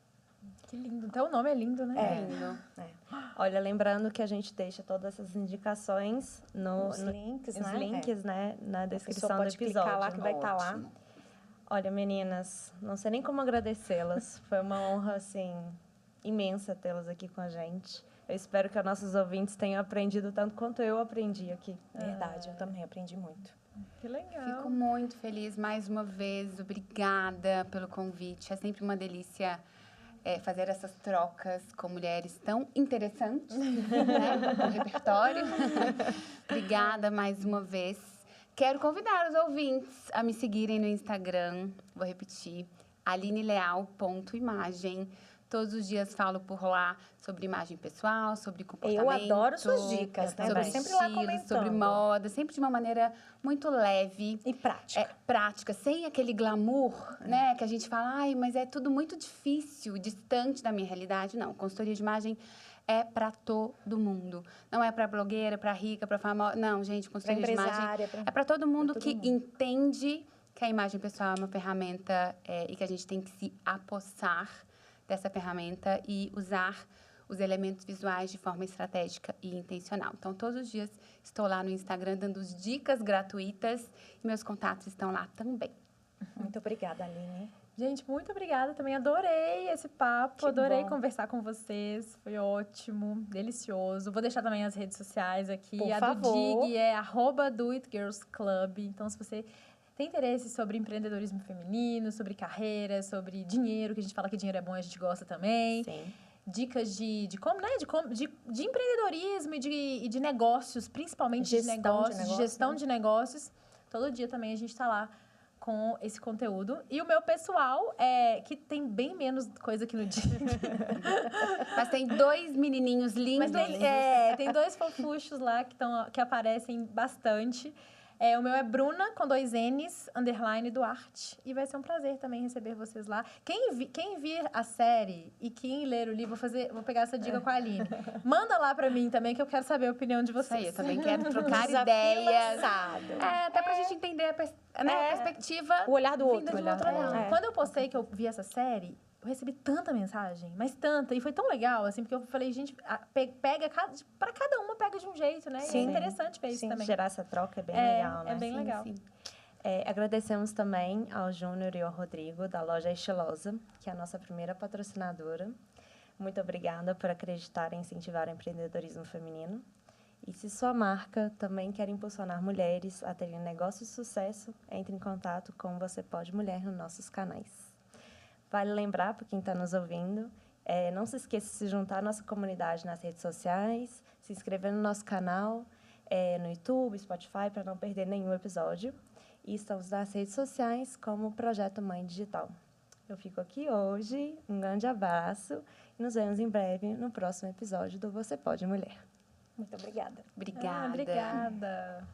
S3: Que lindo. Até o nome é lindo, né?
S2: Lindo.
S1: Olha, lembrando que a gente deixa todas essas indicações
S4: Os links,
S1: os
S4: né?
S1: links, né, na
S4: A pessoa
S1: descrição do
S4: pode clicar
S1: episódio.
S4: lá que vai estar lá.
S2: Ótimo.
S1: Olha, meninas, não sei nem como agradecê-las. Foi uma honra, assim, imensa tê-las aqui com a gente. Eu espero que os nossos ouvintes tenham aprendido tanto quanto eu aprendi aqui.
S4: Verdade, eu também aprendi muito.
S3: Que legal.
S2: Fico muito feliz mais uma vez. Obrigada pelo convite. É sempre uma delícia fazer essas trocas com mulheres tão interessantes, né? Com repertório. Obrigada mais uma vez. Quero convidar os ouvintes a me seguirem no Instagram. Vou repetir, alineLeal.imagem. Todos os dias falo por lá sobre imagem pessoal, sobre comportamento.
S4: Eu adoro suas dicas, né?
S2: Sobre
S4: Tô sempre lá
S2: estilo,
S4: comentando.
S2: sobre moda, sempre de uma maneira muito leve.
S4: E prática.
S2: Prática, sem aquele glamour, né? Que a gente fala, ai, mas é tudo muito difícil, distante da minha realidade. Não, consultoria de imagem é para todo mundo. Não é para blogueira, para rica, para famosa. Não, gente, consultoria de imagem é para todo mundo que entende que a imagem pessoal é uma ferramenta e que a gente tem que se apossar dessa ferramenta e usar os elementos visuais de forma estratégica e intencional. Então, todos os dias estou lá no Instagram dando dicas gratuitas e meus contatos estão lá também.
S4: Muito obrigada, Aline.
S3: Gente, muito obrigada. Também adorei esse papo,
S4: Que
S3: adorei
S4: bom.
S3: conversar com vocês. Foi ótimo, delicioso. Vou deixar também as redes sociais aqui.
S4: Por
S3: a
S4: favor.
S3: do DIG é @doitgirlsclub. Então, se você tem interesse sobre empreendedorismo feminino, sobre carreira, sobre dinheiro, que a gente fala que dinheiro é bom e a gente gosta também.
S1: Sim.
S3: Dicas de empreendedorismo e de negócios, principalmente de gestão de negócios. Todo dia também a gente está lá com esse conteúdo. E o meu pessoal, que tem bem menos coisa que no dia.
S2: Mas tem 2 menininhos lindos.
S3: Mas tem 2 fofuchos lá que aparecem bastante. O meu é Bruna, com 2 N's, _Duarte. E vai ser um prazer também receber vocês lá. Quem vir a série e quem ler o livro, vou pegar essa dica com a Aline. Manda lá pra mim também, que eu quero saber a opinião de
S2: Isso aí,
S3: vocês.
S2: eu também quero trocar
S4: Desafio
S2: ideias.
S4: lançado.
S2: Até pra gente entender a perspectiva.
S4: O olhar do outro.
S3: Vinda de um outro olhar.
S4: É.
S3: Quando eu postei que eu vi essa série, eu recebi tanta mensagem, mas tanta. E foi tão legal, assim, porque eu falei, gente, pra cada uma pega de um jeito, né?
S1: Sim.
S3: E é interessante ver isso
S1: Sim,
S3: também.
S1: gerar essa troca é bem legal, né?
S3: É bem legal.
S2: Sim.
S1: Agradecemos também ao Júnior e ao Rodrigo, da loja Estilosa, que é a nossa primeira patrocinadora. Muito obrigada por acreditar e incentivar o empreendedorismo feminino. E se sua marca também quer impulsionar mulheres a terem negócios de sucesso, entre em contato com Você Pode Mulher nos nossos canais. Vale lembrar, para quem está nos ouvindo, não se esqueça de se juntar à nossa comunidade nas redes sociais, se inscrever no nosso canal, no YouTube, Spotify, para não perder nenhum episódio. E estamos nas redes sociais como Projeto Mãe Digital. Eu fico aqui hoje, um grande abraço e nos vemos em breve no próximo episódio do Você Pode Mulher.
S4: Muito obrigada.
S2: Obrigada.
S3: Obrigada.